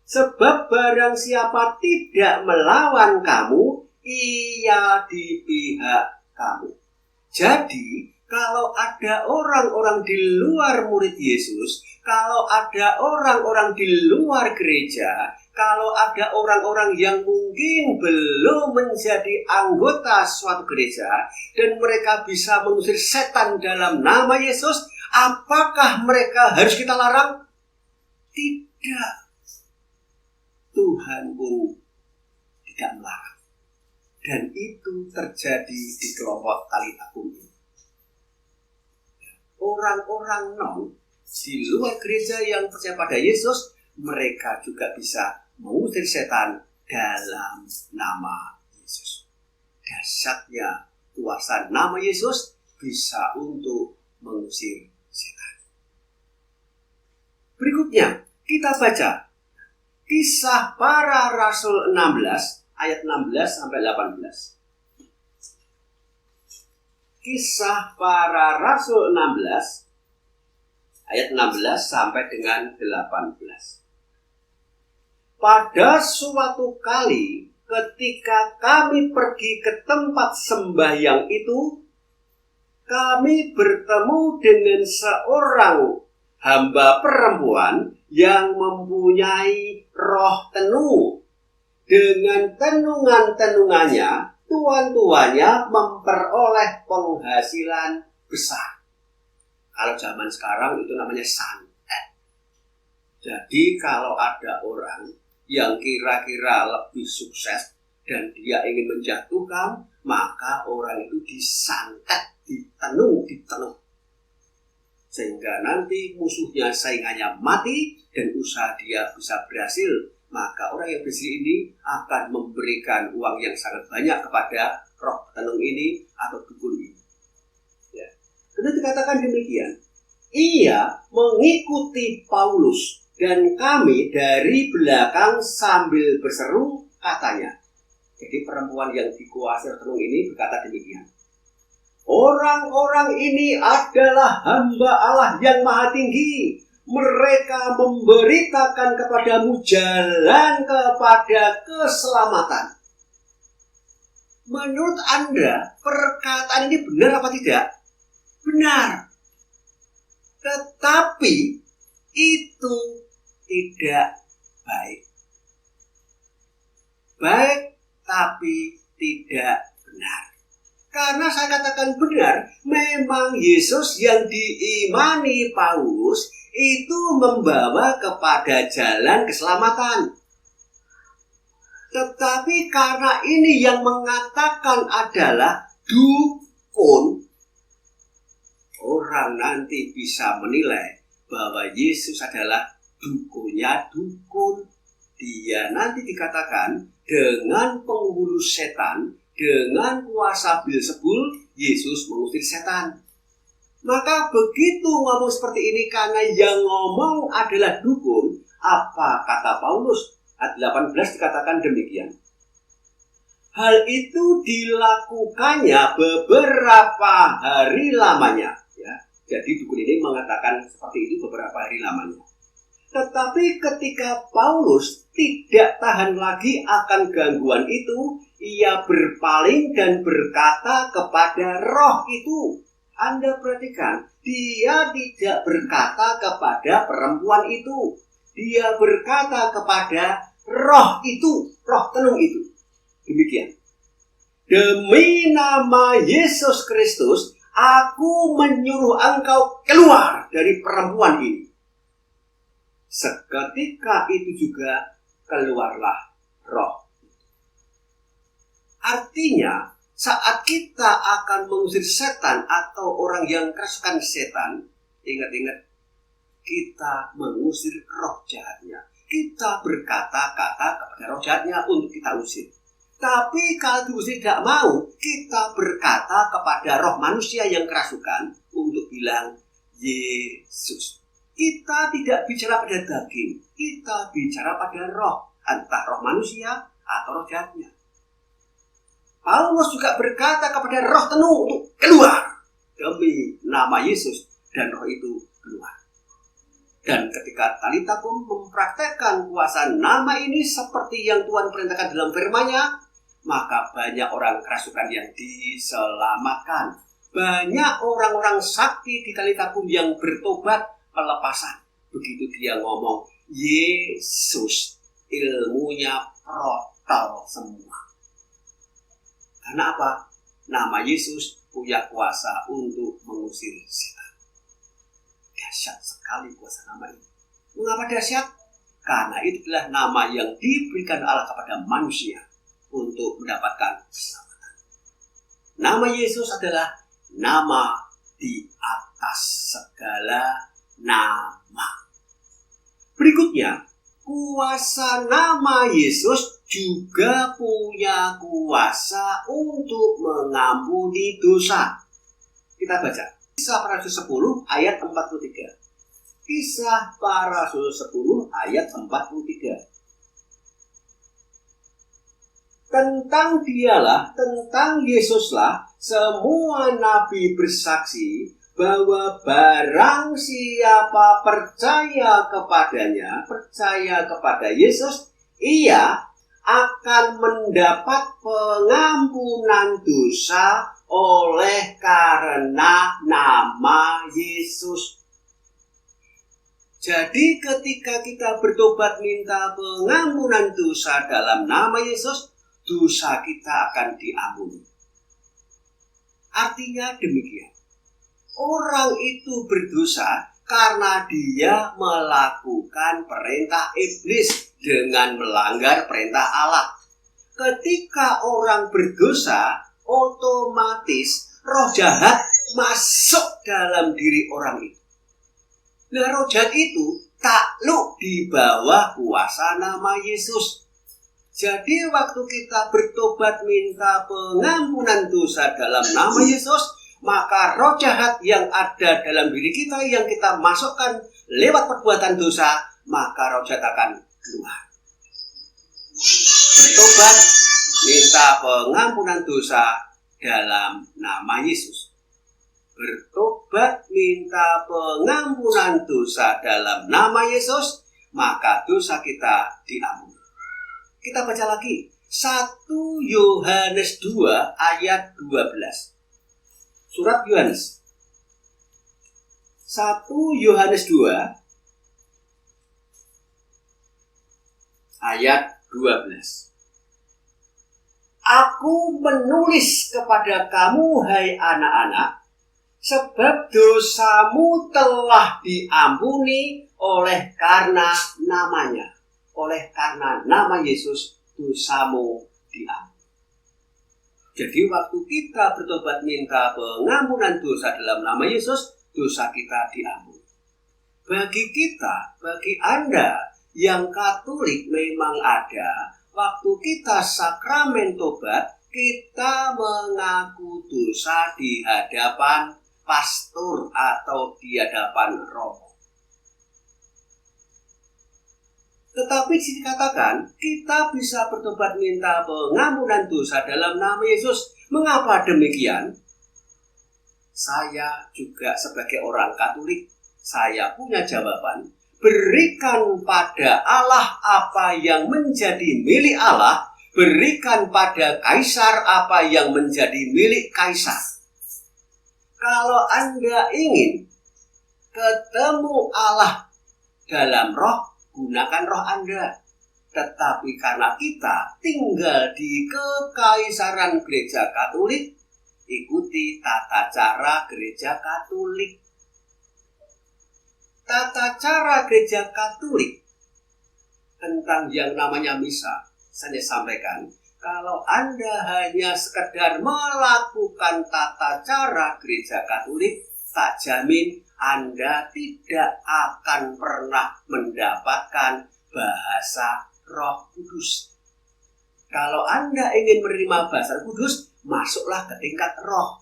sebab barang siapa tidak melawan kamu, ia di pihak kamu." Jadi, kalau ada orang-orang di luar murid Yesus, kalau ada orang-orang di luar gereja, kalau ada orang-orang yang mungkin belum menjadi anggota suatu gereja dan mereka bisa mengusir setan dalam nama Yesus, apakah mereka harus kita larang? Tidak. Tuhan pun tidak melarang. Dan itu terjadi di kelompok tali tabung ini. Orang-orang non di luar gereja yang percaya pada Yesus, mereka juga bisa mengusir setan dalam nama Yesus. Dahsyatnya kuasa nama Yesus bisa untuk mengusir setan. Berikutnya kita baca Kisah Para Rasul 16 ayat 16 sampai 18. Kisah Para Rasul 16 ayat 16 sampai dengan 18. Pada suatu kali ketika kami pergi ke tempat sembahyang itu, kami bertemu dengan seorang hamba perempuan yang mempunyai roh tenu. Dengan tenungan-tenungannya, tuan-tuannya memperoleh penghasilan besar. Kalau zaman sekarang itu namanya santet. Jadi kalau ada orang yang kira-kira lebih sukses dan dia ingin menjatuhkan, maka orang itu disantet, ditenung. Sehingga nanti musuhnya saingannya mati dan usaha dia bisa berhasil. Maka orang yang berhasil ini akan memberikan uang yang sangat banyak kepada roh tenung ini atau dukun ini. Ya. Kemudian dikatakan demikian, ia mengikuti Paulus dan kami dari belakang sambil berseru, katanya. Jadi perempuan yang dikuasai tenung ini berkata demikian, orang-orang ini adalah hamba Allah yang maha tinggi. Mereka memberitakan kepadamu jalan kepada keselamatan. Menurut Anda, perkataan ini benar apa tidak? Benar. Tetapi itu tidak baik. Baik, tapi tidak benar. Karena saya katakan benar, memang Yesus yang diimani Paulus itu membawa kepada jalan keselamatan. Tetapi karena ini yang mengatakan adalah dukun, orang nanti bisa menilai bahwa Yesus adalah dukunnya dukun. Dia nanti dikatakan dengan penghulu setan, dengan kuasa Beelzebul, Yesus mengusir setan. Maka begitu ngomong seperti ini karena yang ngomong adalah dukun, apa kata Paulus? Ayat 18 dikatakan demikian. Hal itu dilakukannya beberapa hari lamanya. Ya, jadi dukun ini mengatakan seperti itu beberapa hari lamanya. Tetapi ketika Paulus tidak tahan lagi akan gangguan itu, ia berpaling dan berkata kepada roh itu. Anda perhatikan, dia tidak berkata kepada perempuan itu. Dia berkata kepada roh itu, roh tenung itu. Demikian. Demi nama Yesus Kristus, aku menyuruh engkau keluar dari perempuan ini. Seketika itu juga keluarlah roh. Artinya, saat kita akan mengusir setan atau orang yang kerasukan setan, ingat-ingat, kita mengusir roh jahatnya. Kita berkata-kata kepada roh jahatnya untuk kita usir. Tapi kalau diusir tidak mau, kita berkata kepada roh manusia yang kerasukan untuk bilang, Yesus. Kita tidak bicara pada daging, kita bicara pada roh, entah roh manusia atau roh jahatnya. Paulus juga berkata kepada roh tenung untuk keluar demi nama Yesus, dan roh itu keluar. Dan ketika Talitakum mempraktekkan kuasa nama ini seperti yang Tuhan perintahkan dalam firman-Nya, maka banyak orang kerasukan yang diselamatkan. Banyak orang-orang sakti di Talitakum yang bertobat pelepasan. Begitu dia ngomong Yesus, ilmunya protol semua. Karena apa? Nama Yesus punya kuasa untuk mengusir setan. Dahsyat sekali kuasa nama ini. Mengapa dahsyat? Karena itu adalah nama yang diberikan Allah kepada manusia untuk mendapatkan keselamatan. Nama Yesus adalah nama di atas segala nama. Berikutnya, kuasa nama Yesus juga punya kuasa untuk mengampuni dosa. Kita baca Kisah Para Rasul 10 ayat 43. Kisah Para Rasul 10 ayat 43. Tentang dialah, tentang Yesuslah, semua nabi bersaksi bahwa barang siapa percaya kepadanya, percaya kepada Yesus, ia akan mendapat pengampunan dosa oleh karena nama Yesus. Jadi ketika kita bertobat minta pengampunan dosa dalam nama Yesus, dosa kita akan diampuni. Artinya demikian. Orang itu berdosa karena dia melakukan perintah iblis dengan melanggar perintah Allah. Ketika orang berdosa, otomatis roh jahat masuk dalam diri orang itu. Nah, roh jahat itu takluk di bawah kuasa nama Yesus. Jadi waktu kita bertobat minta pengampunan dosa dalam nama Yesus, maka roh jahat yang ada dalam diri kita yang kita masukkan lewat perbuatan dosa, maka roh jahat akan keluar. Bertobat, minta pengampunan dosa dalam nama Yesus. Bertobat, minta pengampunan dosa dalam nama Yesus, maka dosa kita diampuni. Kita baca lagi 1 Yohanes 2 ayat 12. Surat Yohanes 1 Yohanes 2 ayat 12. Aku menulis kepada kamu, hai anak-anak, sebab dosamu telah diampuni oleh karena namanya. Oleh karena nama Yesus, dosamu diampuni. Jadi waktu kita bertobat minta pengampunan dosa dalam nama Yesus, dosa kita diampuni. Bagi kita, bagi Anda yang Katolik memang ada, waktu kita sakramen tobat, kita mengaku dosa di hadapan pastor atau di hadapan romo. Tetapi dikatakan kita bisa bertobat minta pengampunan dosa dalam nama Yesus. Mengapa demikian? Saya juga sebagai orang Katolik, saya punya jawaban berikan pada Allah apa yang menjadi milik Allah, berikan pada kaisar apa yang menjadi milik kaisar. Kalau Anda ingin ketemu Allah dalam roh, gunakan roh Anda. Tetapi karena kita tinggal di kekaisaran gereja Katolik, ikuti tata cara gereja Katolik. Tata cara gereja Katolik tentang yang namanya misa, saya sampaikan, kalau Anda hanya sekedar melakukan tata cara gereja Katolik, tak jamin Anda tidak akan pernah mendapatkan bahasa Roh Kudus. Kalau Anda ingin menerima bahasa Roh Kudus, masuklah ke tingkat roh.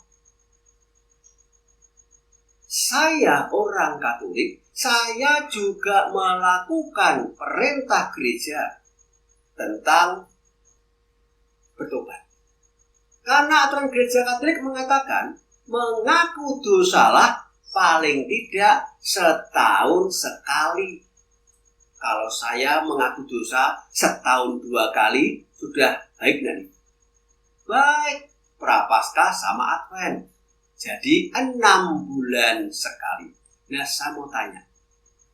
Saya orang Katolik, saya juga melakukan perintah gereja tentang bertobat. Karena aturan gereja Katolik mengatakan mengaku dosalah paling tidak setahun sekali. Kalau saya mengaku dosa setahun 2 kali, sudah baik nanti. Baik, Prapaskah sama Advent. Jadi 6 bulan sekali. Nah, saya mau tanya,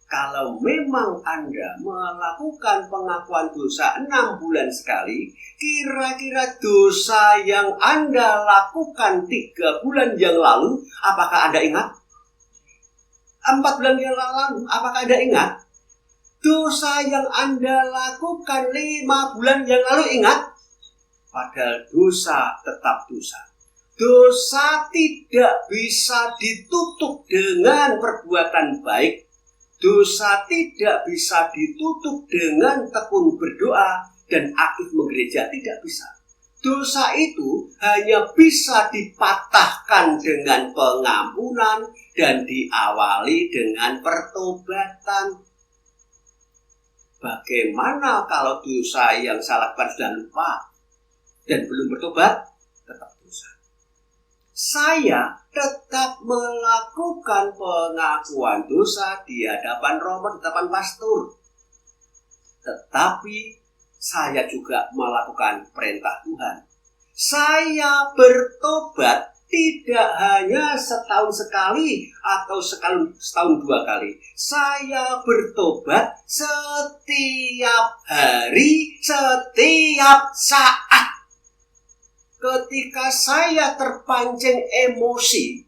kalau memang Anda melakukan pengakuan dosa 6 bulan sekali, kira-kira dosa yang Anda lakukan 3 bulan yang lalu, apakah Anda ingat? 4 bulan yang lalu, apakah Anda ingat? Dosa yang Anda lakukan 5 bulan yang lalu, ingat? Padahal dosa tetap dosa. Dosa tidak bisa ditutup dengan perbuatan baik. Dosa tidak bisa ditutup dengan tekun berdoa dan aktif menggereja, tidak bisa. Dosa itu hanya bisa dipatahkan dengan pengampunan dan diawali dengan pertobatan. Bagaimana kalau dosa yang saya lakukan sudah lupa dan belum bertobat? Tetap dosa. Saya tetap melakukan pengakuan dosa di hadapan romo, di hadapan pastor. Tetapi saya juga melakukan perintah Tuhan. Saya bertobat tidak hanya setahun sekali atau setahun 2 kali. Saya bertobat setiap hari, setiap saat. Ketika saya terpancing emosi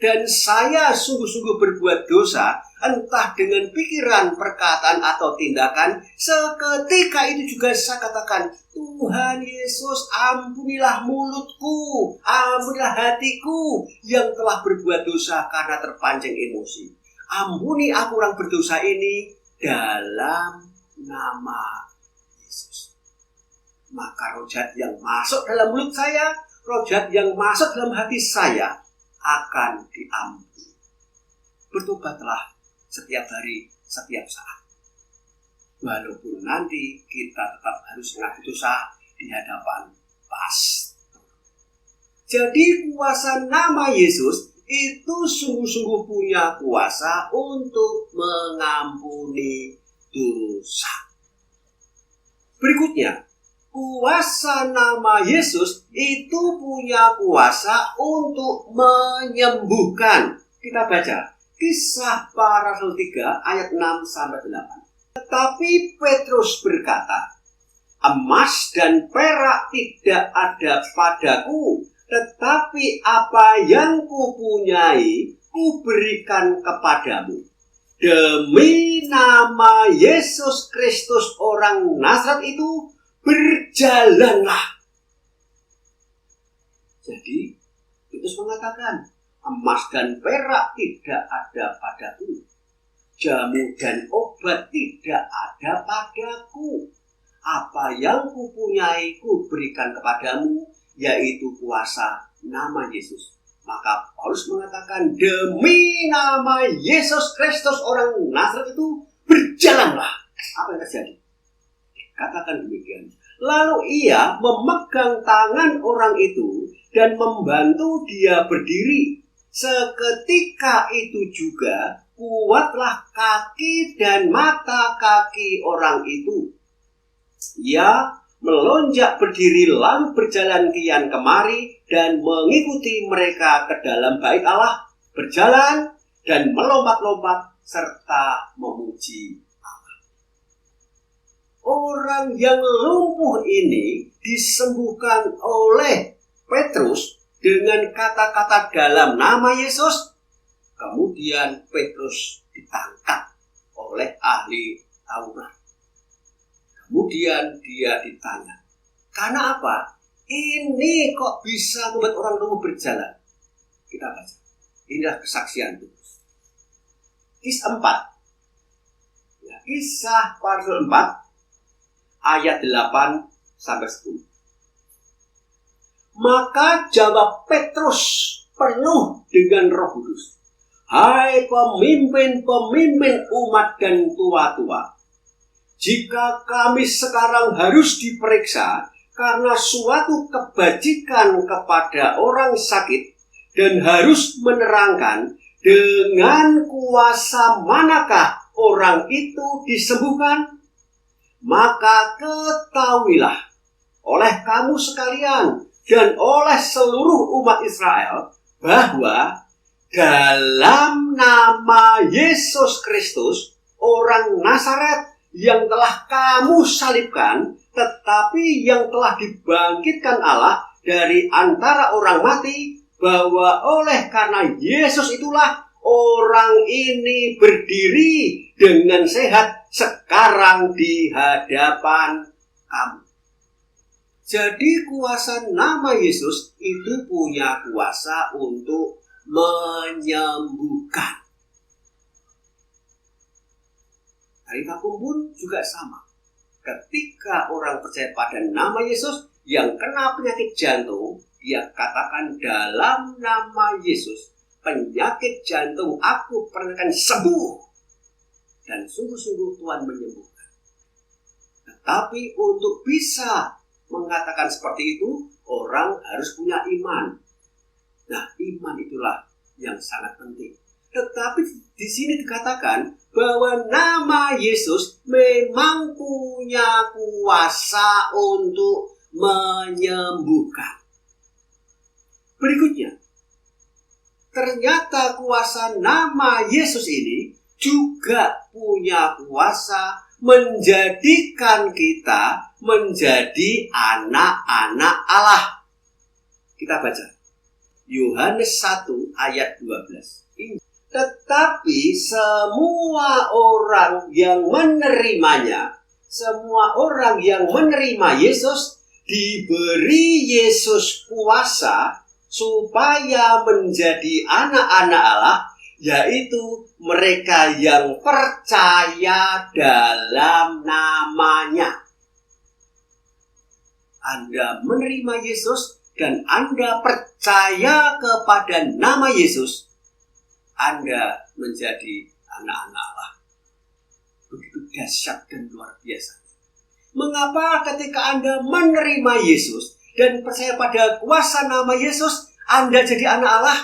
dan saya sungguh-sungguh berbuat dosa, entah dengan pikiran, perkataan, atau tindakan, seketika itu juga saya katakan, Tuhan Yesus, ampunilah mulutku, ampunilah hatiku yang telah berbuat dosa karena terpancing emosi. Ampuni aku orang berdosa ini dalam nama Yesus. Maka roh jahat yang masuk dalam mulut saya, roh jahat yang masuk dalam hati saya akan diampuni. Bertobatlah setiap hari, setiap saat. Walaupun nanti kita tetap harus mengaku dosa di hadapan pastor. Jadi kuasa nama Yesus itu sungguh-sungguh punya kuasa untuk mengampuni dosa. Berikutnya, kuasa nama Yesus itu punya kuasa untuk menyembuhkan. Kita baca Kisah Para Rasul 3 ayat 6-8. Tetapi Petrus berkata, emas dan perak tidak ada padaku, tetapi apa yang kupunyai kuberikan kepadamu. Demi nama Yesus Kristus orang Nazaret itu, berjalanlah. Jadi, Petrus mengatakan, emas dan perak tidak ada padaku. Jamu dan obat tidak ada padaku. Apa yang kupunyai kuberikan kepadamu, yaitu kuasa nama Yesus. Maka Paulus mengatakan, demi nama Yesus Kristus orang Nazaret itu, berjalanlah. Apa yang terjadi? Katakan demikian. Lalu ia memegang tangan orang itu dan membantu dia berdiri. Seketika itu juga kuatlah kaki dan mata kaki orang itu. Ia melonjak berdiri lalu berjalan kian kemari dan mengikuti mereka ke dalam bait Allah, berjalan dan melompat-lompat serta memuji Allah. Orang yang lumpuh ini disembuhkan oleh Petrus dengan kata-kata dalam nama Yesus. Kemudian Petrus ditangkap oleh ahli Taurat. Kemudian dia ditanya, karena apa? Ini kok bisa membuat orang lumpuh berjalan? Kita baca. Inilah kesaksian Petrus. Kisah 4. Ya, Kisah pasal 4 ayat 8 sampai 10. Maka jawab Petrus penuh dengan Roh Kudus, hai pemimpin-pemimpin umat dan tua-tua, jika kami sekarang harus diperiksa karena suatu kebajikan kepada orang sakit dan harus menerangkan dengan kuasa manakah orang itu disembuhkan, maka ketahuilah oleh kamu sekalian dan oleh seluruh umat Israel bahwa dalam nama Yesus Kristus, orang Nazaret yang telah kamu salibkan, tetapi yang telah dibangkitkan Allah dari antara orang mati, bahwa oleh karena Yesus itulah orang ini berdiri dengan sehat sekarang di hadapan kamu. Jadi kuasa nama Yesus itu punya kuasa untuk menyembuhkan. Tarithakum pun juga sama. Ketika orang percaya pada nama Yesus yang kena penyakit jantung, dia katakan dalam nama Yesus, penyakit jantung aku perintahkan sembuh. Dan sungguh-sungguh Tuhan menyembuhkan. Tetapi untuk bisa mengatakan seperti itu, orang harus punya iman. Nah, iman itulah yang sangat penting. Tetapi di sini dikatakan bahwa nama Yesus memang punya kuasa untuk menyembuhkan. Berikutnya, ternyata kuasa nama Yesus ini juga punya kuasa menjadikan kita menjadi anak-anak Allah. Kita baca Yohanes 1 ayat 12. Tetapi semua orang yang menerimanya, semua orang yang menerima Yesus, diberi Yesus kuasa supaya menjadi anak-anak Allah, yaitu mereka yang percaya dalam namanya. Anda menerima Yesus dan Anda percaya kepada nama Yesus, Anda menjadi anak-anak Allah. Begitu dahsyat dan luar biasa. Mengapa ketika Anda menerima Yesus dan percaya pada kuasa nama Yesus, Anda jadi anak Allah?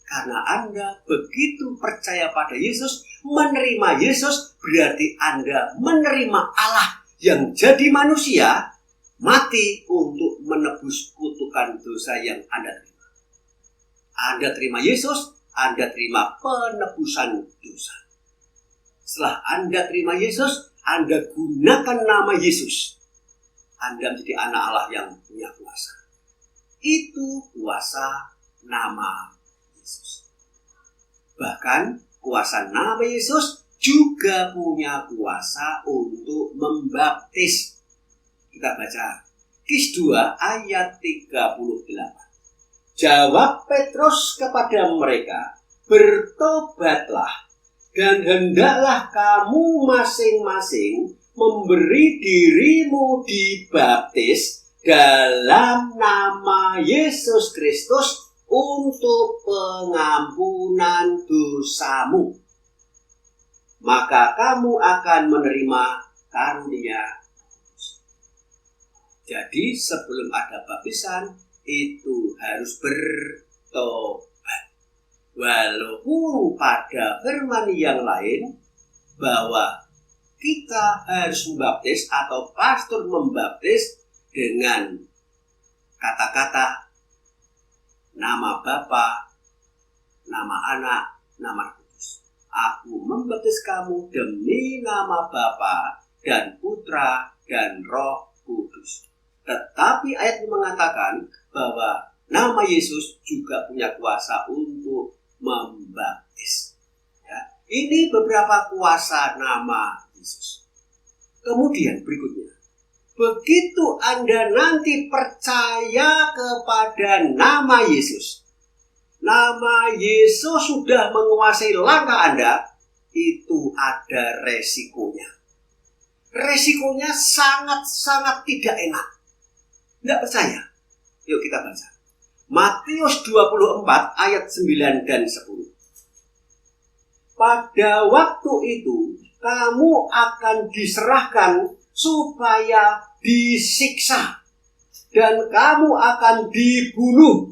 Karena Anda begitu percaya pada Yesus, menerima Yesus, berarti Anda menerima Allah yang jadi manusia, mati untuk menebus kutukan dosa yang Anda terima. Anda terima Yesus, Anda terima penebusan dosa. Setelah Anda terima Yesus, Anda gunakan nama Yesus, Anda menjadi anak Allah yang punya kuasa. Itu kuasa nama Yesus. Bahkan kuasa nama Yesus juga punya kuasa untuk membaptis. Kita baca Kisah 2 ayat 38. Jawab Petrus kepada mereka, bertobatlah dan hendaklah kamu masing-masing memberi dirimu dibaptis dalam nama Yesus Kristus untuk pengampunan dosamu. Maka kamu akan menerima karunia. Jadi sebelum ada baptisan itu harus bertobat. Walaupun pada firman yang lain bahwa kita harus membaptis atau pastor membaptis dengan kata-kata nama Bapa, nama Anak, nama Roh Kudus. Aku membaptis kamu demi nama Bapa dan Putra dan Roh Kudus. Tetapi ayat ini mengatakan bahwa nama Yesus juga punya kuasa untuk membaptis. Ya, ini beberapa kuasa nama Yesus. Kemudian berikutnya, begitu Anda nanti percaya kepada nama Yesus, nama Yesus sudah menguasai langkah Anda, itu ada resikonya. Resikonya sangat-sangat tidak enak. Tidak percaya? Yuk kita baca. Matius 24 ayat 9 dan 10. Pada waktu itu kamu akan diserahkan supaya disiksa, dan kamu akan dibunuh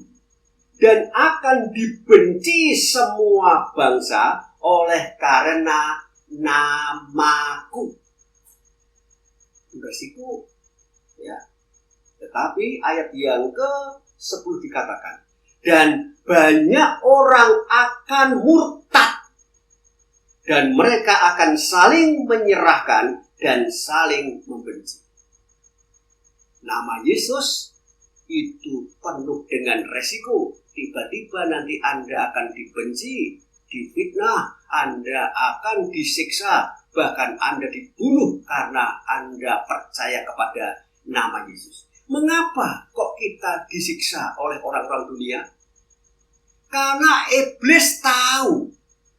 dan akan dibenci semua bangsa oleh karena namaku. Resiko, ya. Tetapi ayat yang ke-10 dikatakan, dan banyak orang akan murtad, dan mereka akan saling menyerahkan dan saling membenci. Nama Yesus itu penuh dengan resiko. Tiba-tiba nanti Anda akan dibenci, difitnah, Anda akan disiksa, bahkan Anda dibunuh karena Anda percaya kepada nama Yesus. Mengapa kok kita disiksa oleh orang-orang dunia? Karena iblis tahu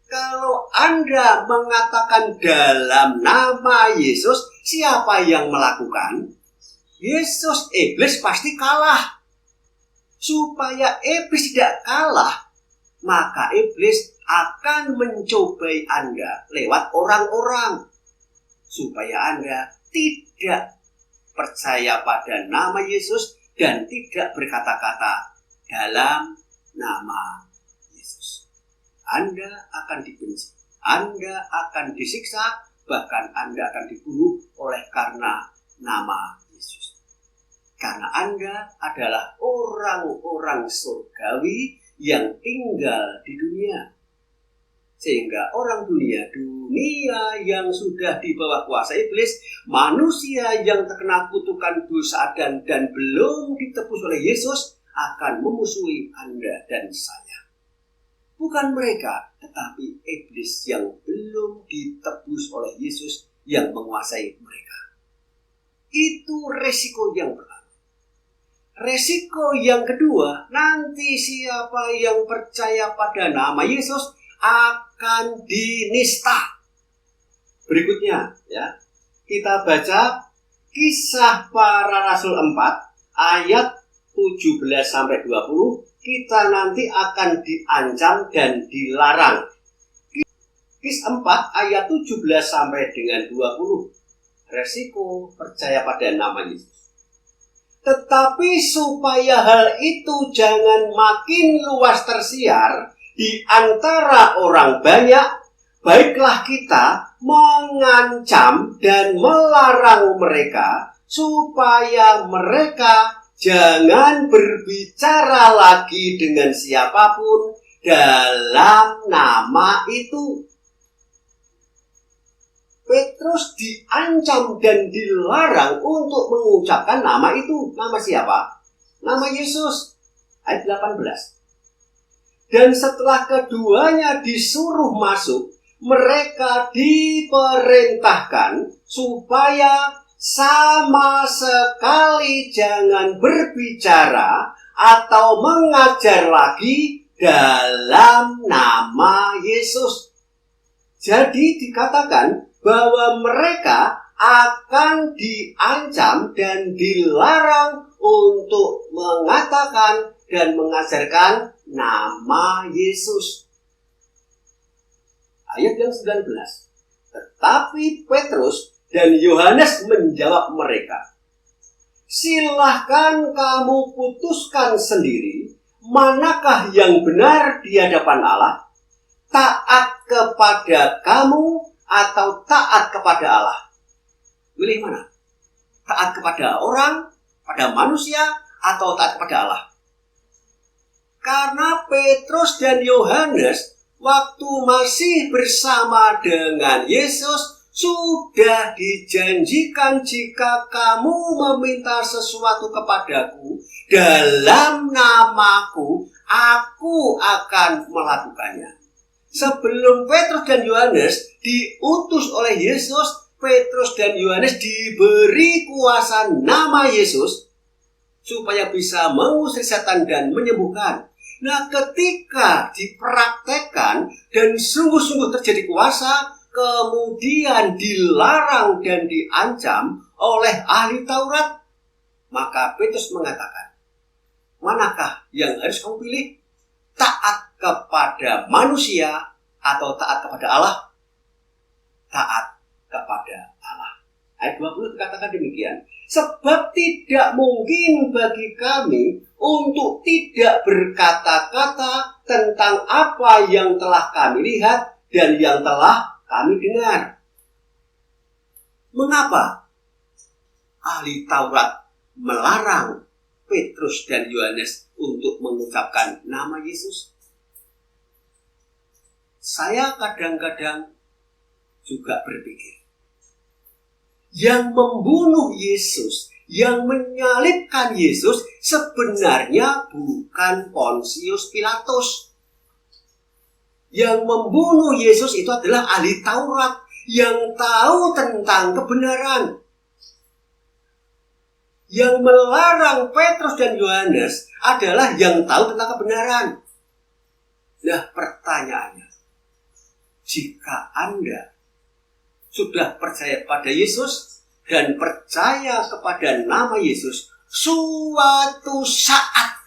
kalau Anda mengatakan dalam nama Yesus, siapa yang melakukan? Yesus, iblis pasti kalah. Supaya iblis tidak kalah, maka iblis akan mencobai Anda lewat orang-orang. Supaya Anda tidak percaya pada nama Yesus dan tidak berkata-kata dalam nama Yesus. Anda akan dibenci, Anda akan disiksa, bahkan Anda akan dibunuh oleh karena nama Yesus. Karena Anda adalah orang-orang surgawi yang tinggal di dunia. Sehingga orang dunia yang sudah di bawah kuasa iblis, manusia yang terkena kutukan dosa dan belum ditebus oleh Yesus, akan memusuhi Anda dan saya. Bukan mereka, tetapi iblis yang belum ditebus oleh Yesus yang menguasai mereka. Itu resiko yang pertama. Resiko yang kedua, nanti siapa yang percaya pada nama Yesus akan dinista. Berikutnya, ya, kita baca Kisah Para Rasul 4 ayat 17-20. Kita nanti akan diancam dan dilarang. Kisah 4 ayat 17 sampai dengan 20. Resiko percaya pada nama Yesus. Tetapi supaya hal itu jangan makin luas tersiar di antara orang banyak, baiklah kita mengancam dan melarang mereka supaya mereka jangan berbicara lagi dengan siapapun dalam nama itu. Petrus diancam dan dilarang untuk mengucapkan nama itu. Nama siapa? Nama Yesus. Ayat 18. Dan setelah keduanya disuruh masuk, mereka diperintahkan supaya sama sekali jangan berbicara atau mengajar lagi dalam nama Yesus. Jadi dikatakan bahwa mereka akan diancam dan dilarang untuk mengatakan dan mengajarkan nama Yesus. Ayat yang 19. Tetapi Petrus dan Yohanes menjawab mereka, silahkan kamu putuskan sendiri manakah yang benar di hadapan Allah? Taat kepada kamu atau taat kepada Allah? Pilih mana? Taat kepada orang, pada manusia, atau taat kepada Allah? Karena Petrus dan Yohanes waktu masih bersama dengan Yesus sudah dijanjikan, jika kamu meminta sesuatu kepadaku dalam namaku, aku akan melakukannya. Sebelum Petrus dan Yohanes diutus oleh Yesus, Petrus dan Yohanes diberi kuasa nama Yesus supaya bisa mengusir setan dan menyembuhkan. Nah, ketika dipraktekkan dan sungguh-sungguh terjadi kuasa, kemudian dilarang dan diancam oleh ahli Taurat, maka Petrus mengatakan, manakah yang harus kamu pilih? Taat kepada manusia atau taat kepada Allah? Taat kepada Allah. Ayat 20 dikatakan demikian. Sebab tidak mungkin bagi kami untuk tidak berkata-kata tentang apa yang telah kami lihat dan yang telah kami dengar. Mengapa ahli Taurat melarang Petrus dan Yohanes untuk mengucapkan nama Yesus? Saya kadang-kadang juga berpikir, yang membunuh Yesus, yang menyalibkan Yesus sebenarnya bukan Pontius Pilatus. Yang membunuh Yesus itu adalah ahli Taurat yang tahu tentang kebenaran. Yang melarang Petrus dan Yohanes adalah yang tahu tentang kebenaran. Nah, pertanyaannya, jika Anda sudah percaya pada Yesus dan percaya kepada nama Yesus, suatu saat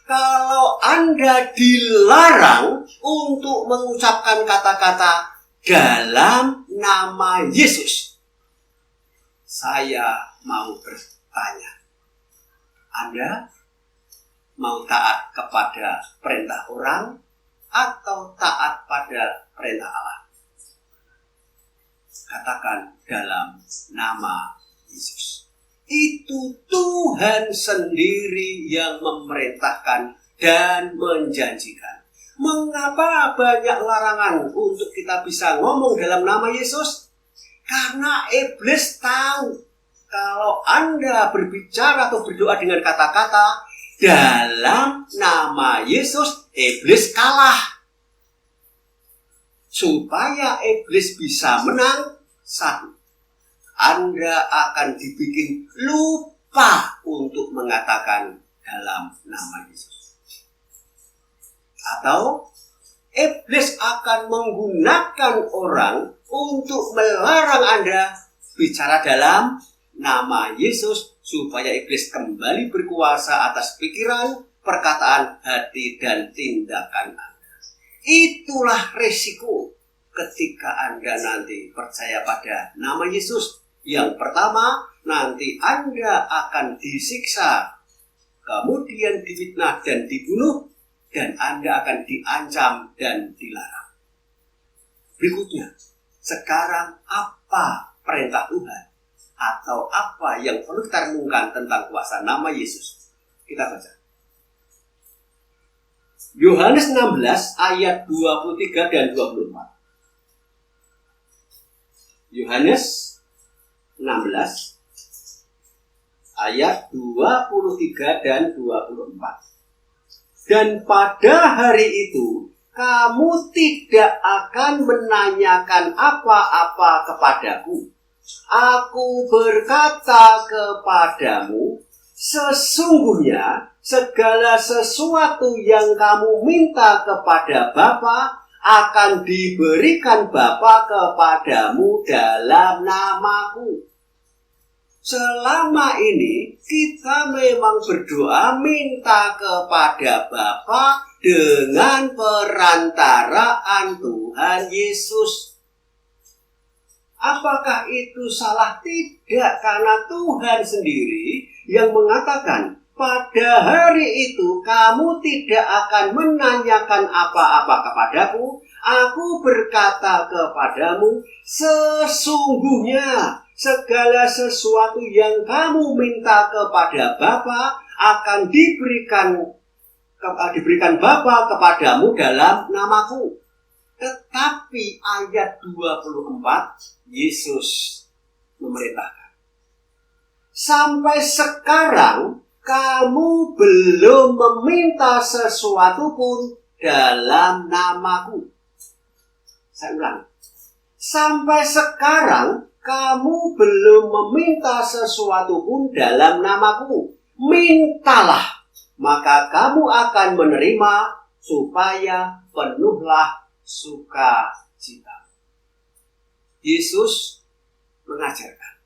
kalau Anda dilarang untuk mengucapkan kata-kata dalam nama Yesus, saya mau bertanya, Anda mau taat kepada perintah orang atau taat pada perintah Allah? Katakan dalam nama Yesus. Itu Tuhan sendiri yang memerintahkan dan menjanjikan. Mengapa banyak larangan untuk kita bisa ngomong dalam nama Yesus? Karena iblis tahu kalau Anda berbicara atau berdoa dengan kata-kata dalam nama Yesus, iblis kalah. Supaya iblis bisa menang, satu, Anda akan dibikin lupa untuk mengatakan dalam nama Yesus. Atau iblis akan menggunakan orang untuk melarang Anda bicara dalam nama Yesus, supaya iblis kembali berkuasa atas pikiran, perkataan, hati, dan tindakan Anda. Itulah resiko ketika Anda nanti percaya pada nama Yesus. Yang pertama, nanti Anda akan disiksa, kemudian difitnah dan dibunuh, dan Anda akan diancam dan dilarang. Berikutnya, sekarang apa perintah Tuhan? Atau apa yang perlu kita renungkan tentang kuasa nama Yesus? Kita baca Yohanes 16 ayat 23 dan 24. Yohanes 16 ayat 23 dan 24. Dan pada hari itu kamu tidak akan menanyakan apa-apa kepadaku. Aku berkata kepadamu, sesungguhnya segala sesuatu yang kamu minta kepada Bapa akan diberikan Bapa kepadamu dalam namaku. Selama ini kita memang berdoa minta kepada Bapa dengan perantaraan Tuhan Yesus. Apakah itu salah? Tidak, karena Tuhan sendiri yang mengatakan, pada hari itu kamu tidak akan menanyakan apa-apa kepadaku. Aku berkata kepadamu, sesungguhnya segala sesuatu yang kamu minta kepada Bapa akan diberikan Bapa kepadamu dalam namaku. Tetapi ayat 24, Yesus memerintahkan, sampai sekarang kamu belum meminta sesuatu pun dalam namaku. Saya ulang. Sampai sekarang kamu belum meminta sesuatu pun dalam namaku. Mintalah, maka kamu akan menerima, supaya penuhlah sukacita. Yesus mengajarkan,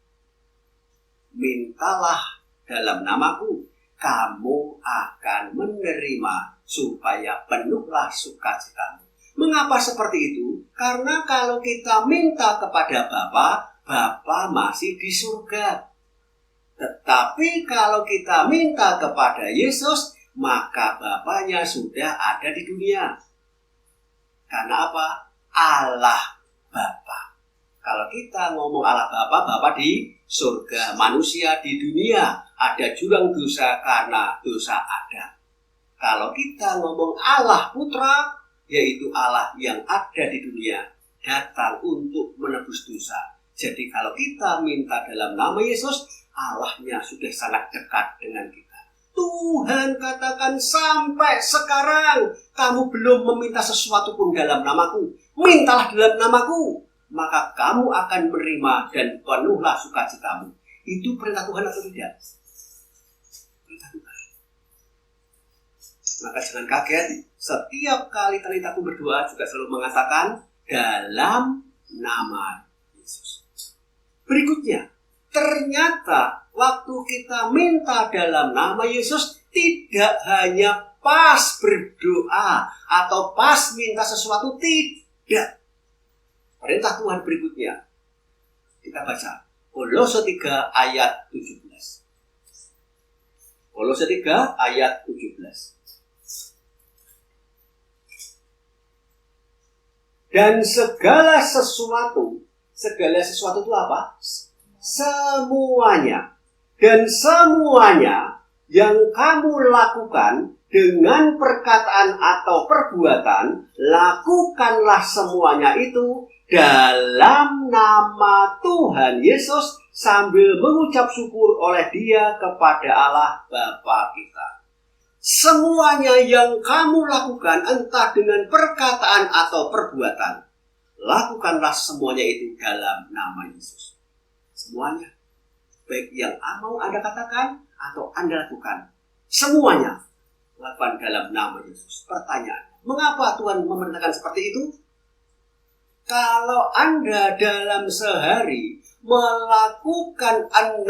mintalah dalam namaku, kamu akan menerima, supaya penuhlah sukacitamu. Mengapa seperti itu? Karena kalau kita minta kepada Bapa, Bapa masih di surga. Tetapi kalau kita minta kepada Yesus, maka Bapanya sudah ada di dunia. Karena apa? Allah Bapa. Kalau kita ngomong Allah Bapa, Bapa di surga, manusia di dunia. Ada jurang dosa karena dosa ada. Kalau kita ngomong Allah Putra, yaitu Allah yang ada di dunia, datang untuk menebus dosa. Jadi kalau kita minta dalam nama Yesus, Allahnya sudah sangat dekat dengan kita. Tuhan katakan, sampai sekarang kamu belum meminta sesuatu pun dalam namaku. Mintalah dalam namaku, maka kamu akan menerima dan penuhlah sukacitamu. Itu perintah Tuhan atau tidak? Perintah Tuhan. Maka jangan kaget, setiap kali talitakum berdoa juga selalu mengatakan dalam nama Yesus. Berikutnya, ternyata waktu kita minta dalam nama Yesus, tidak hanya pas berdoa atau pas minta sesuatu, tidak. Perintah Tuhan berikutnya, kita baca Kolose 3 ayat 17. Kolose 3 ayat 17. Dan segala sesuatu itu apa? Semuanya. Dan semuanya yang kamu lakukan dengan perkataan atau perbuatan, lakukanlah semuanya itu dalam nama Tuhan Yesus sambil mengucap syukur oleh Dia kepada Allah Bapa kita. Semuanya yang kamu lakukan, entah dengan perkataan atau perbuatan, lakukanlah semuanya itu dalam nama Yesus. Semuanya. Baik yang mau Anda katakan atau Anda lakukan. Semuanya lakukan dalam nama Yesus. Pertanyaan, mengapa Tuhan memerintahkan seperti itu? Kalau Anda dalam sehari melakukan 60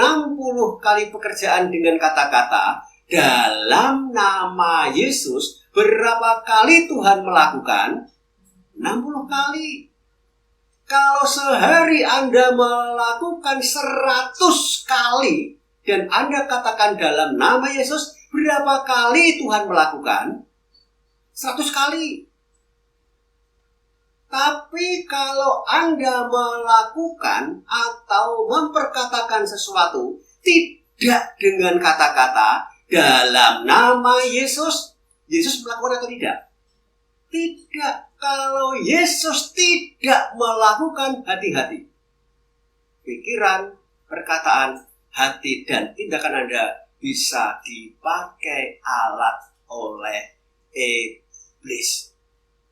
kali pekerjaan dengan kata-kata dalam nama Yesus, berapa kali Tuhan melakukan? 60 kali. Kalau sehari Anda melakukan 100 kali dan Anda katakan dalam nama Yesus, berapa kali Tuhan melakukan? 100 kali. Tapi kalau Anda melakukan atau memperkatakan sesuatu tidak dengan kata-kata dalam nama Yesus, Yesus melakukan atau tidak? Tidak. Kalau Yesus tidak melakukan, hati-hati. Pikiran, perkataan, hati, dan tindakan Anda bisa dipakai alat oleh iblis.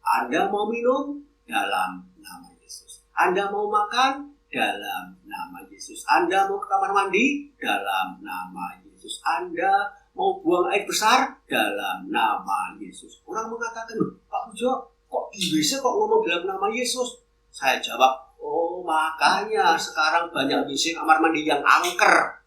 Anda mau minum? Dalam nama Yesus. Anda mau makan? Dalam nama Yesus. Anda mau ke kamar mandi? Dalam nama Yesus. Anda mau buang air besar? Dalam nama Yesus. Orang mengatakan, Pak Pujo, kok di WC kok ngomong dalam nama Yesus? Saya jawab, oh makanya sekarang banyak WC kamar mandi yang angker.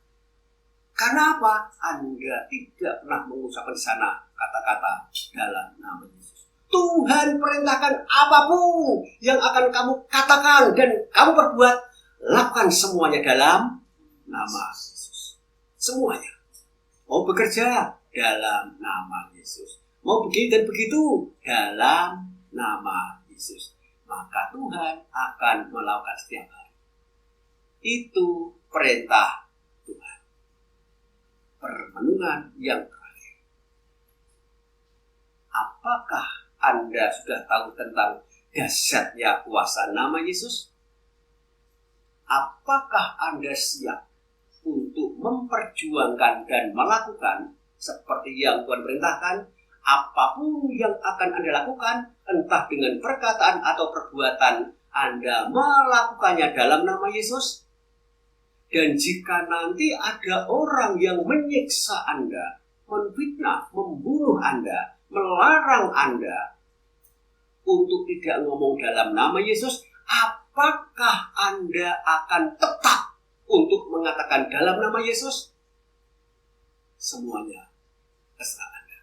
Karena apa? Anda tidak pernah mengucapkan di sana kata-kata dalam nama Yesus. Tuhan perintahkan apapun yang akan kamu katakan dan kamu perbuat, lakukan semuanya dalam nama Yesus. Semuanya. Mau bekerja dalam nama Yesus. Mau begini dan begitu dalam nama Yesus. Maka Tuhan akan melakukan setiap hari. Itu perintah Tuhan. Permenungan yang terakhir. Apakah Anda sudah tahu tentang dahsyatnya kuasa nama Yesus? Apakah Anda siap untuk memperjuangkan dan melakukan seperti yang Tuhan perintahkan? Apapun yang akan Anda lakukan, entah dengan perkataan atau perbuatan, Anda melakukannya dalam nama Yesus. Dan jika nanti ada orang yang menyiksa Anda, menfitnah, membunuh Anda, melarang Anda untuk tidak ngomong dalam nama Yesus, apakah Anda akan tetap untuk mengatakan dalam nama Yesus? Semuanya terserah Anda.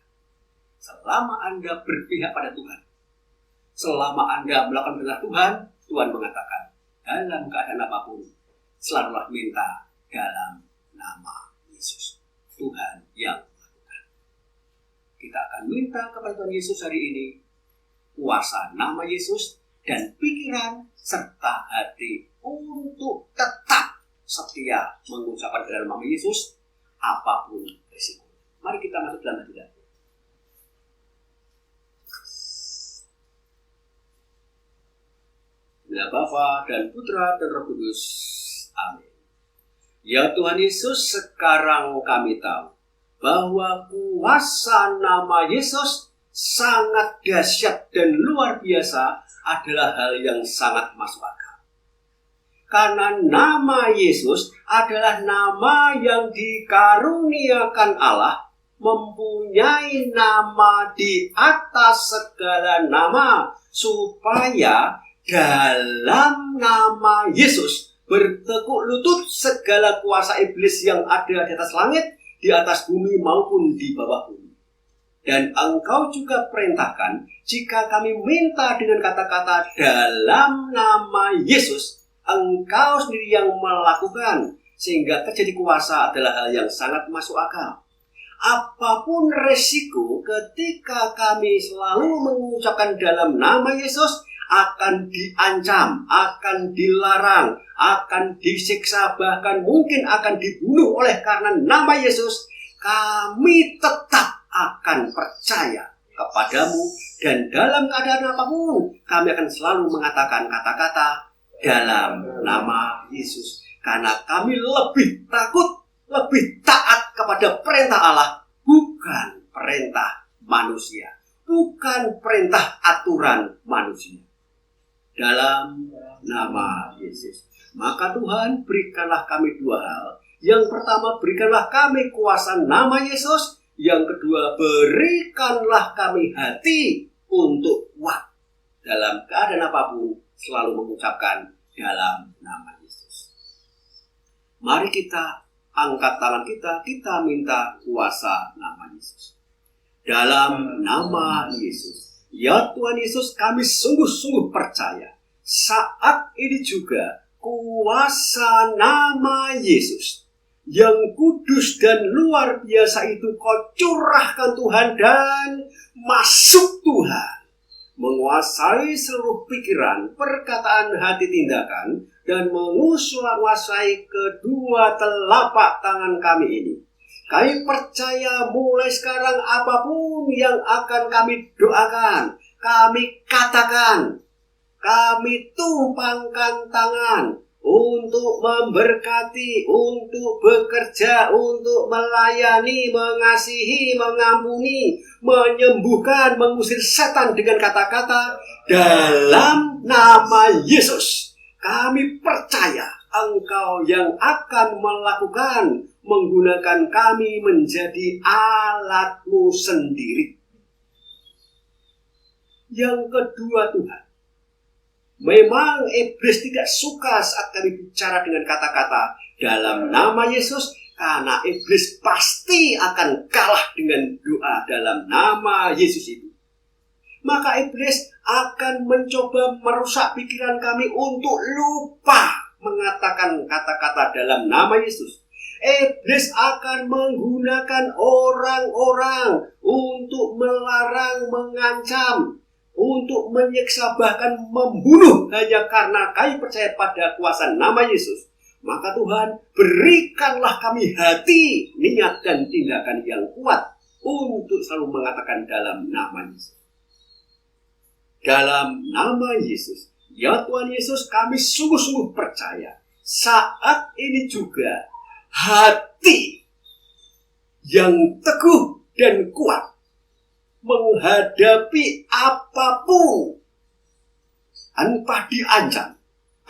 Selama Anda berpihak pada Tuhan, selama Anda melakukan perintah Tuhan, Tuhan mengatakan dalam keadaan apapun, selalulah minta dalam nama Yesus. Tuhan yang melakukan. Kita akan minta kepada Tuhan Yesus hari ini kuasa nama Yesus dan pikiran serta hati untuk tetap setia mengucapkan dalam nama Yesus apapun risiko. Mari kita masuk dalam hati. Ya Bapa dan Putra dan Roh Kudus. Amin. Ya Tuhan Yesus, sekarang kami tahu bahwa kuasa nama Yesus sangat dahsyat dan luar biasa adalah hal yang sangat masuk akal. Karena nama Yesus adalah nama yang dikaruniakan Allah, mempunyai nama di atas segala nama, supaya dalam nama Yesus bertekuk lutut segala kuasa iblis yang ada di atas langit, di atas bumi maupun di bawah bumi. Dan Engkau juga perintahkan, jika kami minta dengan kata-kata dalam nama Yesus, Engkau sendiri yang melakukan, sehingga terjadi kuasa adalah hal yang sangat masuk akal. Apapun resiko ketika kami selalu mengucapkan dalam nama Yesus, akan diancam, akan dilarang, akan disiksa, bahkan mungkin akan dibunuh oleh karena nama Yesus, kami tetap akan percaya kepadamu, dan dalam keadaan apapun kami akan selalu mengatakan kata-kata dalam nama Yesus, karena kami lebih takut, lebih taat kepada perintah Allah, bukan perintah manusia, bukan perintah aturan manusia. Dalam nama Yesus. Maka Tuhan, berikanlah kami dua hal. Yang pertama, berikanlah kami kuasa nama Yesus. Yang kedua, berikanlah kami hati untuk kuat dalam keadaan apapun selalu mengucapkan dalam nama Yesus. Mari kita angkat tangan kita minta kuasa nama Yesus. Dalam nama Yesus. Ya Tuhan Yesus, kami sungguh-sungguh percaya saat ini juga kuasa nama Yesus yang kudus dan luar biasa itu Kau curahkan Tuhan, dan masuk Tuhan, menguasai seluruh pikiran, perkataan, hati, tindakan, dan menguasai kedua telapak tangan kami ini. Kami percaya mulai sekarang apapun yang akan kami doakan, kami katakan, kami tumpangkan tangan untuk memberkati, untuk bekerja, untuk melayani, mengasihi, mengampuni, menyembuhkan, mengusir setan dengan kata-kata dalam nama Yesus. Kami percaya Engkau yang akan melakukan, menggunakan kami menjadi alat-Mu sendiri. Yang kedua Tuhan, memang iblis tidak suka saat kami bicara dengan kata-kata dalam nama Yesus, karena iblis pasti akan kalah dengan doa dalam nama Yesus itu. Maka iblis akan mencoba merusak pikiran kami untuk lupa mengatakan kata-kata dalam nama Yesus. Iblis akan menggunakan orang-orang untuk melarang, mengancam, untuk menyiksa, bahkan membunuh hanya karena kami percaya pada kuasa nama Yesus. Maka Tuhan, berikanlah kami hati, niat, dan tindakan yang kuat untuk selalu mengatakan dalam nama Yesus. Dalam nama Yesus, ya Tuhan Yesus, kami sungguh-sungguh percaya saat ini juga hati yang teguh dan kuat menghadapi apapun, entah diancam,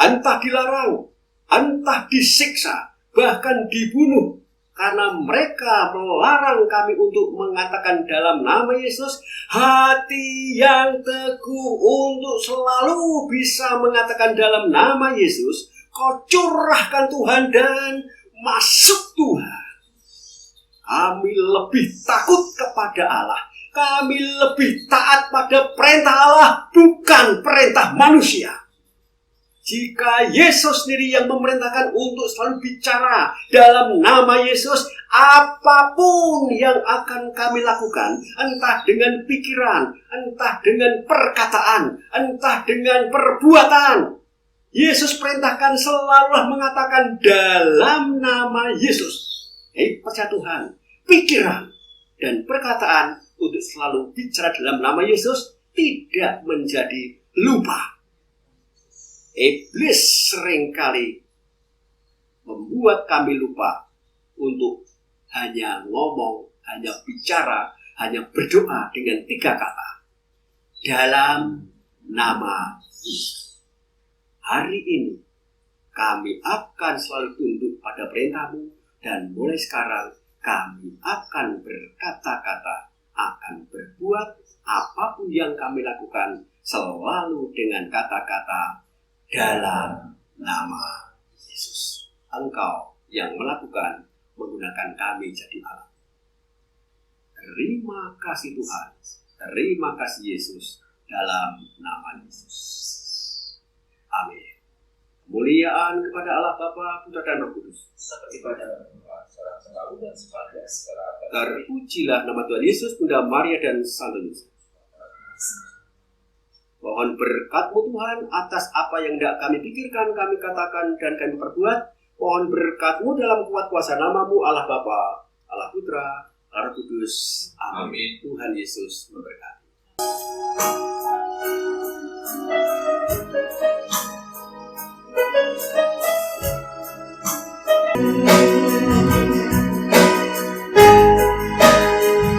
entah dilarang, entah disiksa, bahkan dibunuh, karena mereka melarang kami untuk mengatakan dalam nama Yesus. Hati yang teguh untuk selalu bisa mengatakan dalam nama Yesus, Kau curahkan Tuhan dan masuk Tuhan. Kami lebih takut kepada Allah. Kami lebih taat pada perintah Allah, bukan perintah manusia. Jika Yesus sendiri yang memerintahkan untuk selalu bicara dalam nama Yesus, apapun yang akan kami lakukan, entah dengan pikiran, entah dengan perkataan, entah dengan perbuatan, Yesus perintahkan selalu mengatakan dalam nama Yesus. Percaya Tuhan, pikiran dan perkataan untuk selalu bicara dalam nama Yesus tidak menjadi lupa. Iblis seringkali membuat kami lupa untuk hanya ngomong, hanya bicara, hanya berdoa dengan 3 kata. Dalam nama Yesus. Hari ini kami akan selalu tunduk pada perintah-Mu, dan mulai sekarang kami akan berkata-kata, akan berbuat apapun yang kami lakukan selalu dengan kata-kata dalam nama Yesus. Engkau yang melakukan menggunakan kami jadi Allah. Terima kasih Tuhan. Terima kasih Yesus. Dalam nama Yesus. Amin. Kemuliaan kepada Allah Bapa, Putra dan Roh Kudus. Seperti pada sekarang selalu dan sepanjang segala. Terpujilah nama Tuhan Yesus, Bunda Maria dan Santo Yusuf. Mohon berkat-Mu Tuhan atas apa yang tidak kami pikirkan, kami katakan, dan kami perbuat. Mohon berkat-Mu dalam kuat kuasa nama-Mu, Allah Bapa, Allah Putra, Allah Roh Kudus. Amin. Tuhan Yesus memberkati.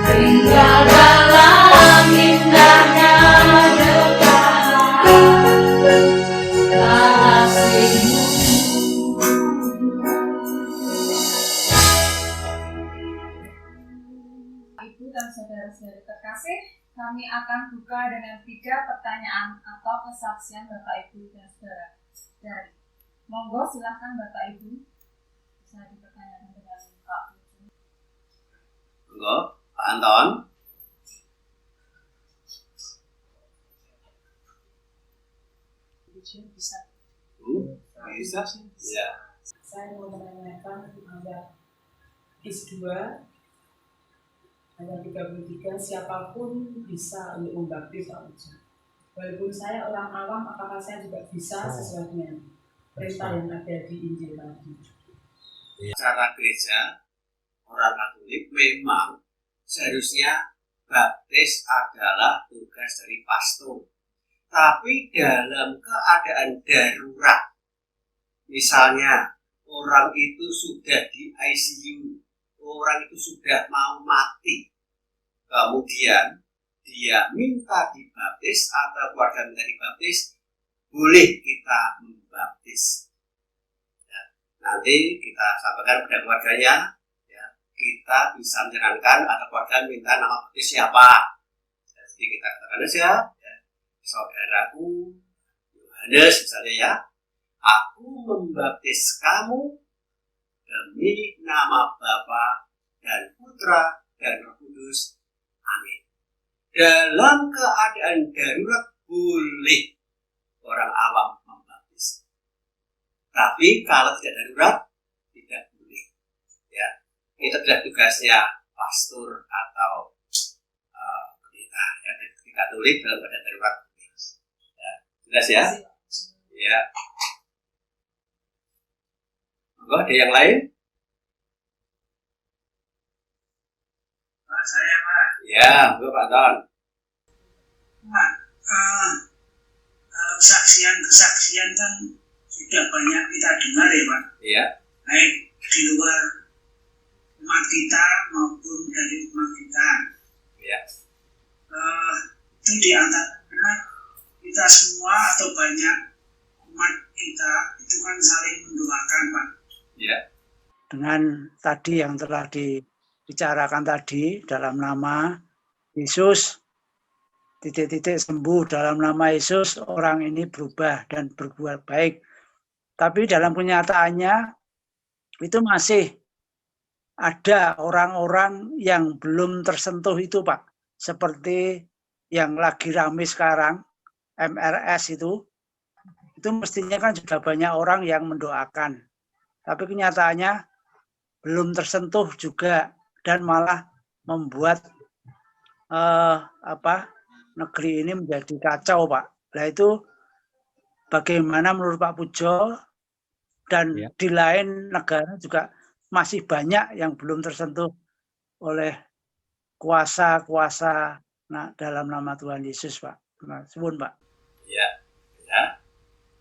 Tinggal dalam indahnya Ibu dan saudara-saudari terkasih, kami akan buka dengan 3 pertanyaan atau kesaksian Bapak Ibu dan saudara. Dari monggo silahkan Bapak Ibu bisa dipertanyakan dengan Pak Pujo. Monggo, Pak Anton. Bisa. Bisa? Ya. Saya mau menanyakan ada KIS 2 ayat 33, siapapun bisa untuk membaptis Pak Pujo. Walaupun saya orang awam, apakah saya juga bisa sesuai dengan perintah yang ada di Injil tadi? Cara gereja orang Katolik memang seharusnya baptis adalah tugas dari pastor. Tapi dalam keadaan darurat, misalnya orang itu sudah di ICU, orang itu sudah mau mati, kemudian dia minta dibaptis atau keluarga minta dibaptis, boleh kita membaptis. Ya, nanti kita sampaikan pada keluarganya, ya, kita bisa menjalankan atau keluarga minta nama baptis siapa. Jadi kita katakan saja, ya, saudaraku Yohanes misalnya, ya, aku membaptis kamu demi nama Bapa dan Putra dan Roh Kudus. Amin. Dalam keadaan darurat boleh orang awam membaptis. Tapi kalau tidak darurat, tidak boleh. Itu adalah tugasnya pastor atau pendeta ya, di Katolik dalam badan darurat. Ya, jelas ya? Ya. Monggo, ada yang lain? Saya Pak. Ya, monggo Pak Don. Pak, kesaksian kan sudah banyak kita dengar ya Pak. Iya. Baik di luar umat kita maupun dari umat kita. Iya. Itu di antara kita semua atau banyak umat kita itu kan saling mendoakan Pak. Iya. Dengan tadi yang telah dibicarakan tadi, dalam nama Yesus, titik-titik sembuh, dalam nama Yesus orang ini berubah dan berbuat baik. Tapi dalam kenyataannya itu masih ada orang-orang yang belum tersentuh itu Pak. Seperti yang lagi ramai sekarang, MRS itu mestinya kan sudah banyak orang yang mendoakan. Tapi kenyataannya belum tersentuh juga dan malah membuat negeri ini menjadi kacau Pak. Nah itu bagaimana menurut Pak Pujo dan di lain negara juga masih banyak yang belum tersentuh oleh kuasa-kuasa dalam nama Tuhan Yesus Pak. Suwun Pak. Ya.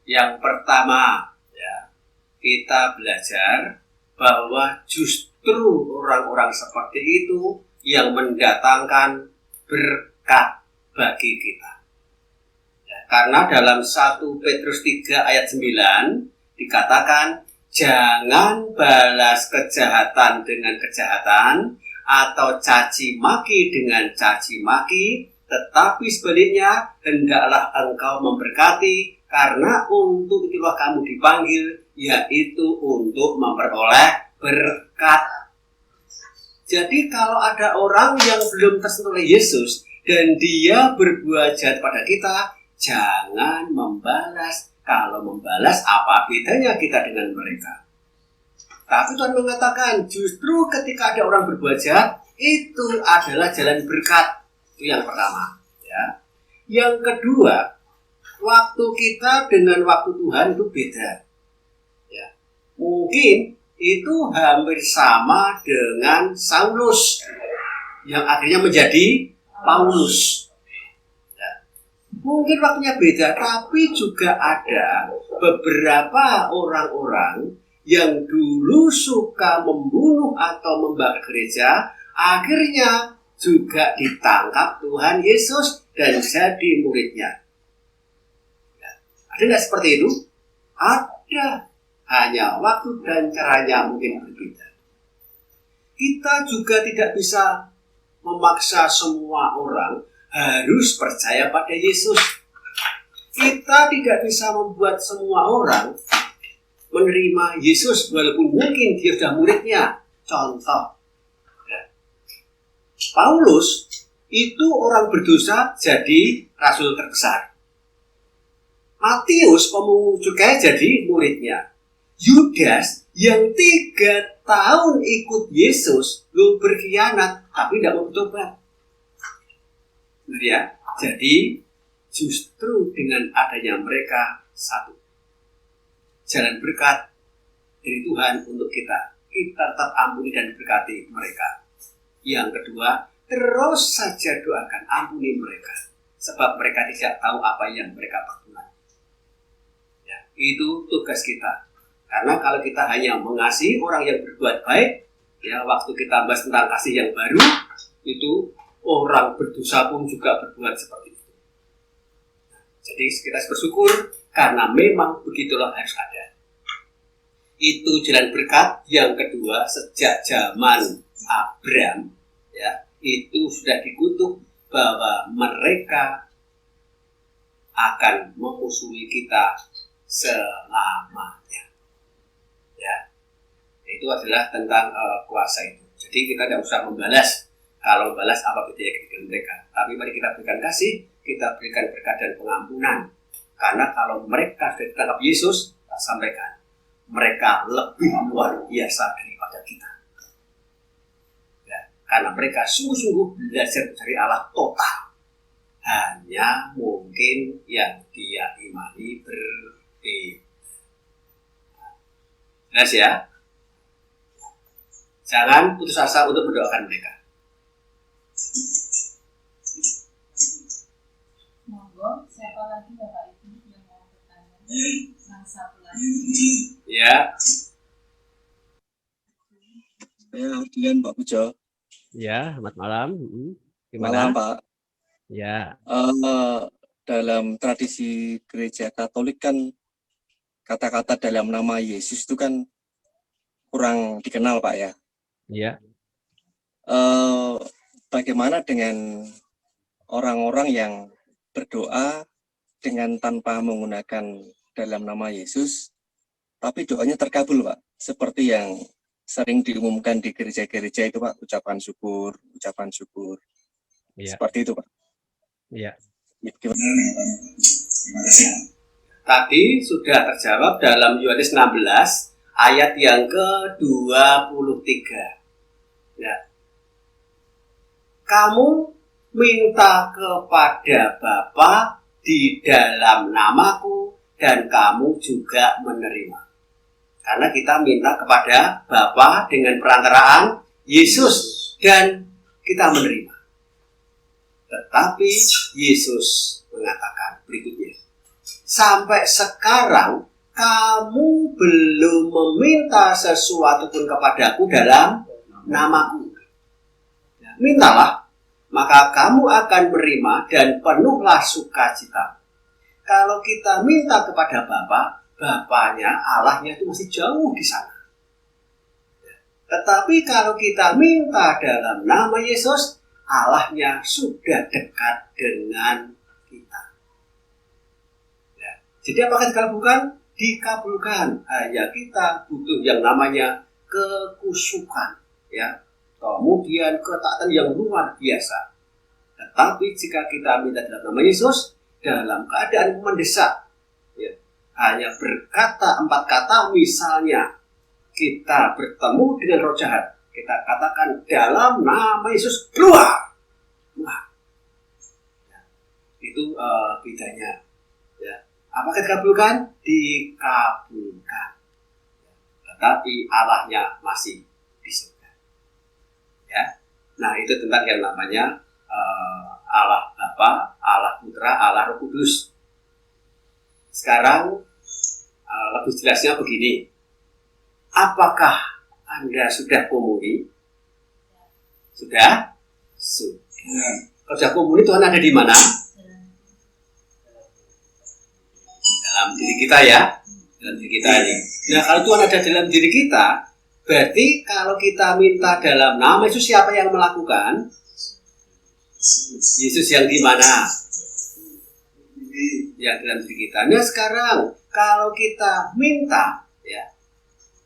Yang pertama ya, kita belajar bahwa justru orang-orang seperti itu yang mendatangkan berkat bagi kita. Ya, karena dalam 1 Petrus 3 ayat 9 dikatakan, jangan balas kejahatan dengan kejahatan atau caci maki dengan caci maki, tetapi sebaliknya hendaklah engkau memberkati, karena untuk itulah kamu dipanggil, yaitu untuk memperoleh berkat. Jadi kalau ada orang yang belum tersentuh oleh Yesus dan dia berbuat jahat pada kita, jangan membalas. Kalau membalas, apa bedanya kita dengan mereka? Tapi Tuhan mengatakan justru ketika ada orang berbuat jahat, itu adalah jalan berkat. Itu yang pertama. Ya. Yang kedua, waktu kita dengan waktu Tuhan itu beda. Ya. Mungkin itu hampir sama dengan Saulus yang akhirnya menjadi Paulus. Ya. Mungkin waktunya beda, tapi juga ada beberapa orang-orang yang dulu suka membunuh atau membakar gereja, akhirnya juga ditangkap Tuhan Yesus dan jadi muridnya. Ya. Ada nggak seperti itu? Ada. Hanya waktu dan caranya mungkin berbeda. Kita juga tidak bisa memaksa semua orang harus percaya pada Yesus. Kita tidak bisa membuat semua orang menerima Yesus walaupun mungkin dia sudah muridnya. Contoh, ya. Paulus itu orang berdosa jadi rasul terbesar. Matius pemungut cukai jadi muridnya. Yudas yang 3 tahun ikut Yesus lu berkhianat tapi tidak mau bertobat. Benar ya? Jadi justru dengan adanya mereka satu jalan berkat dari Tuhan untuk kita tetap ampuni dan berkati mereka. Yang kedua, terus saja doakan ampuni mereka sebab mereka tidak tahu apa yang mereka perbuat. Ya, itu tugas kita. Karena kalau kita hanya mengasihi orang yang berbuat baik, ya waktu kita bahas tentang kasih yang baru, itu orang berdosa pun juga berbuat seperti itu. Jadi kita bersyukur karena memang begitulah harus ada. Itu jalan berkat yang kedua sejak zaman Abraham, ya itu sudah dikutuk bahwa mereka akan memusuhi kita selamanya. Ya, itu adalah tentang kuasa itu. Jadi kita tidak usah membalas. Kalau membalas apa bedanya kita dengan mereka? Tapi mari kita berikan kasih, kita berikan berkat dan pengampunan. Karena kalau mereka sudah ditangkap Yesus, kita sampaikan mereka lebih luar biasa daripada kita. karena mereka sungguh-sungguh belajar mencari Allah total. Hanya mungkin yang dia imani berbeda. Jelas ya? Jangan putus asa untuk mendoakan mereka. Monggo, siapa lagi Bapak Ibu yang mau bertanya? Yang satu lagi. Ya. Ya, Dian Pak Pujo. Ya, selamat malam. Malam Gimana? Pak. Ya, Dalam tradisi gereja Katolik kan kata-kata dalam nama Yesus itu kan kurang dikenal Pak ya. ya. Bagaimana dengan orang-orang yang berdoa dengan tanpa menggunakan dalam nama Yesus, tapi doanya terkabul Pak, seperti yang sering diumumkan di gereja-gereja itu Pak, ucapan syukur. Ya. Seperti itu Pak. Ya. Tadi sudah terjawab dalam Yohanes 16 ayat yang ke-23. Ya. Kamu minta kepada Bapa di dalam namaku dan kamu juga menerima. Karena kita minta kepada Bapa dengan perantaraan Yesus dan kita menerima. Tetapi Yesus mengatakan berikutnya, sampai sekarang kamu belum meminta sesuatu pun kepadaku dalam namaku. Mintalah, maka kamu akan menerima dan penuhlah sukacita. Kalau kita minta kepada Bapa, Bapaknya, Allahnya itu masih jauh di sana. Tetapi kalau kita minta dalam nama Yesus, Allahnya sudah dekat dengan kita. Ya. Jadi apakah dikabulkan? Dikabulkan. Hanya kita butuh yang namanya kekusukan, ya. Kemudian ketaatan yang luar biasa. Tetapi jika kita minta dalam nama Yesus, dalam keadaan mendesak, ya, hanya berkata 4 kata, misalnya kita bertemu dengan roh jahat, kita katakan dalam nama Yesus keluar. Wah, ya, itu bedanya. Ya. Apakah dikabulkan? Dikabulkan. Tetapi Allahnya masih di surga. Ya. Nah, itu tentang yang namanya Allah Bapa, Allah Putra, Allah Roh Kudus. Sekarang lebih jelasnya begini. Apakah Anda sudah komuni? Sudah? Sudah. Kalau sudah komuni, Tuhan ada di mana? Dalam diri kita ya. Dalam diri kita ini. Nah, kalau Tuhan ada dalam diri kita, berarti kalau kita minta dalam nama Yesus, siapa yang melakukan? Yesus yang di mana? Ya, dalam diri kita. Nah, sekarang kalau kita minta, ya,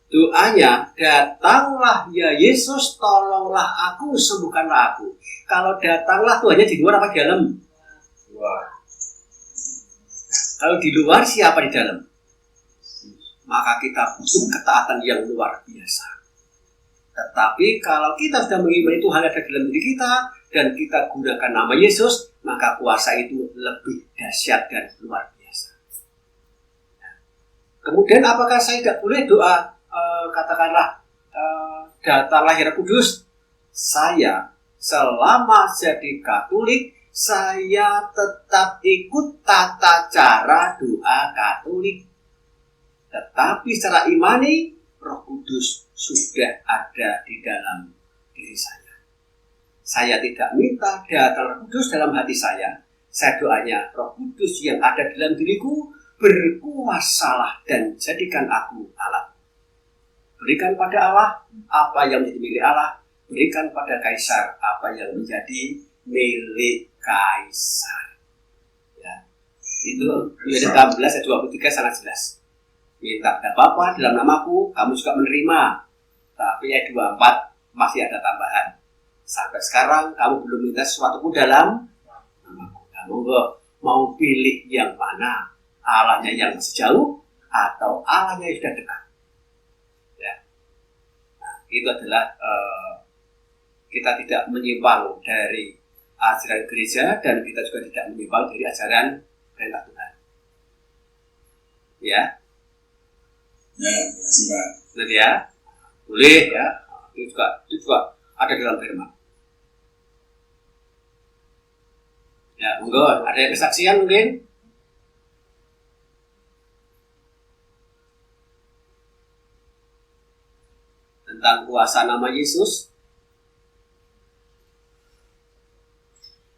doanya, datanglah ya Yesus, tolonglah aku, sembuhkanlah aku. Kalau datanglah, Tuhannya di luar apa di dalam? Luar. Kalau di luar, siapa di dalam? Maka kita butuh ketaatan yang luar biasa. Tetapi kalau kita sudah mengimani Tuhan ada dalam diri kita, dan kita gunakan nama Yesus, maka kuasa itu lebih dahsyat dan luar biasa. Kemudian apakah saya tidak boleh doa, katakanlah, datanglah ya Roh Kudus? Saya selama jadi Katolik, saya tetap ikut tata cara doa Katolik. Tetapi secara imani, Roh Kudus sudah ada di dalam diri saya. Saya tidak minta datang Roh Kudus dalam hati saya. Saya doanya, Roh Kudus yang ada dalam diriku, berkuasalah dan jadikan aku Allah. Berikan pada Allah apa yang menjadi milik Allah. Berikan pada Kaisar apa yang menjadi milik Kaisar. Ya. Itu Yohanes 16 ayat 23 sangat jelas. Minta pada Bapa dalam namaku, kamu juga menerima. Tapi ayat 24 masih ada tambahan. Sampai sekarang kamu belum minta sesuatu pun dalam namaku. Kamu mau pilih yang mana? Allahnya yang sejauh atau Allahnya yang sudah dekat? Ya. Nah, itu adalah kita tidak menyimpang dari ajaran gereja dan kita juga tidak menyimpang dari ajaran perintah Tuhan. Ya. Ya, terima kasih Pak. Nanti ya, boleh ya. Itu juga ada dalam firman. Ya, monggo, ada yang kesaksian mungkin? Tentang kuasa nama Yesus.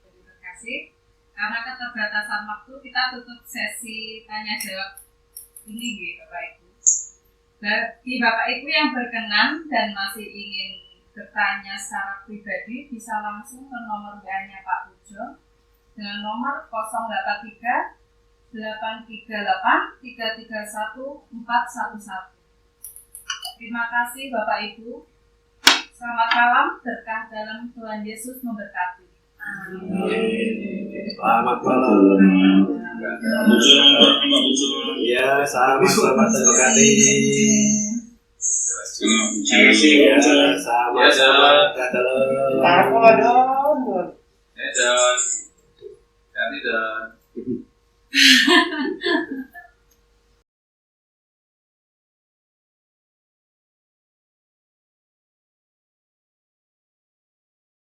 Terima kasih. Karena keterbatasan waktu, kita tutup sesi tanya jawab ini gitu Bapak Ibu. Bagi Bapak Ibu yang berkenan dan masih ingin bertanya secara pribadi, bisa langsung ke nomor WA-nya Pak Pujo dengan nomor 083 838 331 411. Terima kasih Bapak Ibu. Selamat malam, berkah dalam Tuhan Yesus memberkati. Selamat malam. Ya, sama-sama terberkati. Terima kasih ya, sama-sama. Aku dong. Ya, John. Ganti dong.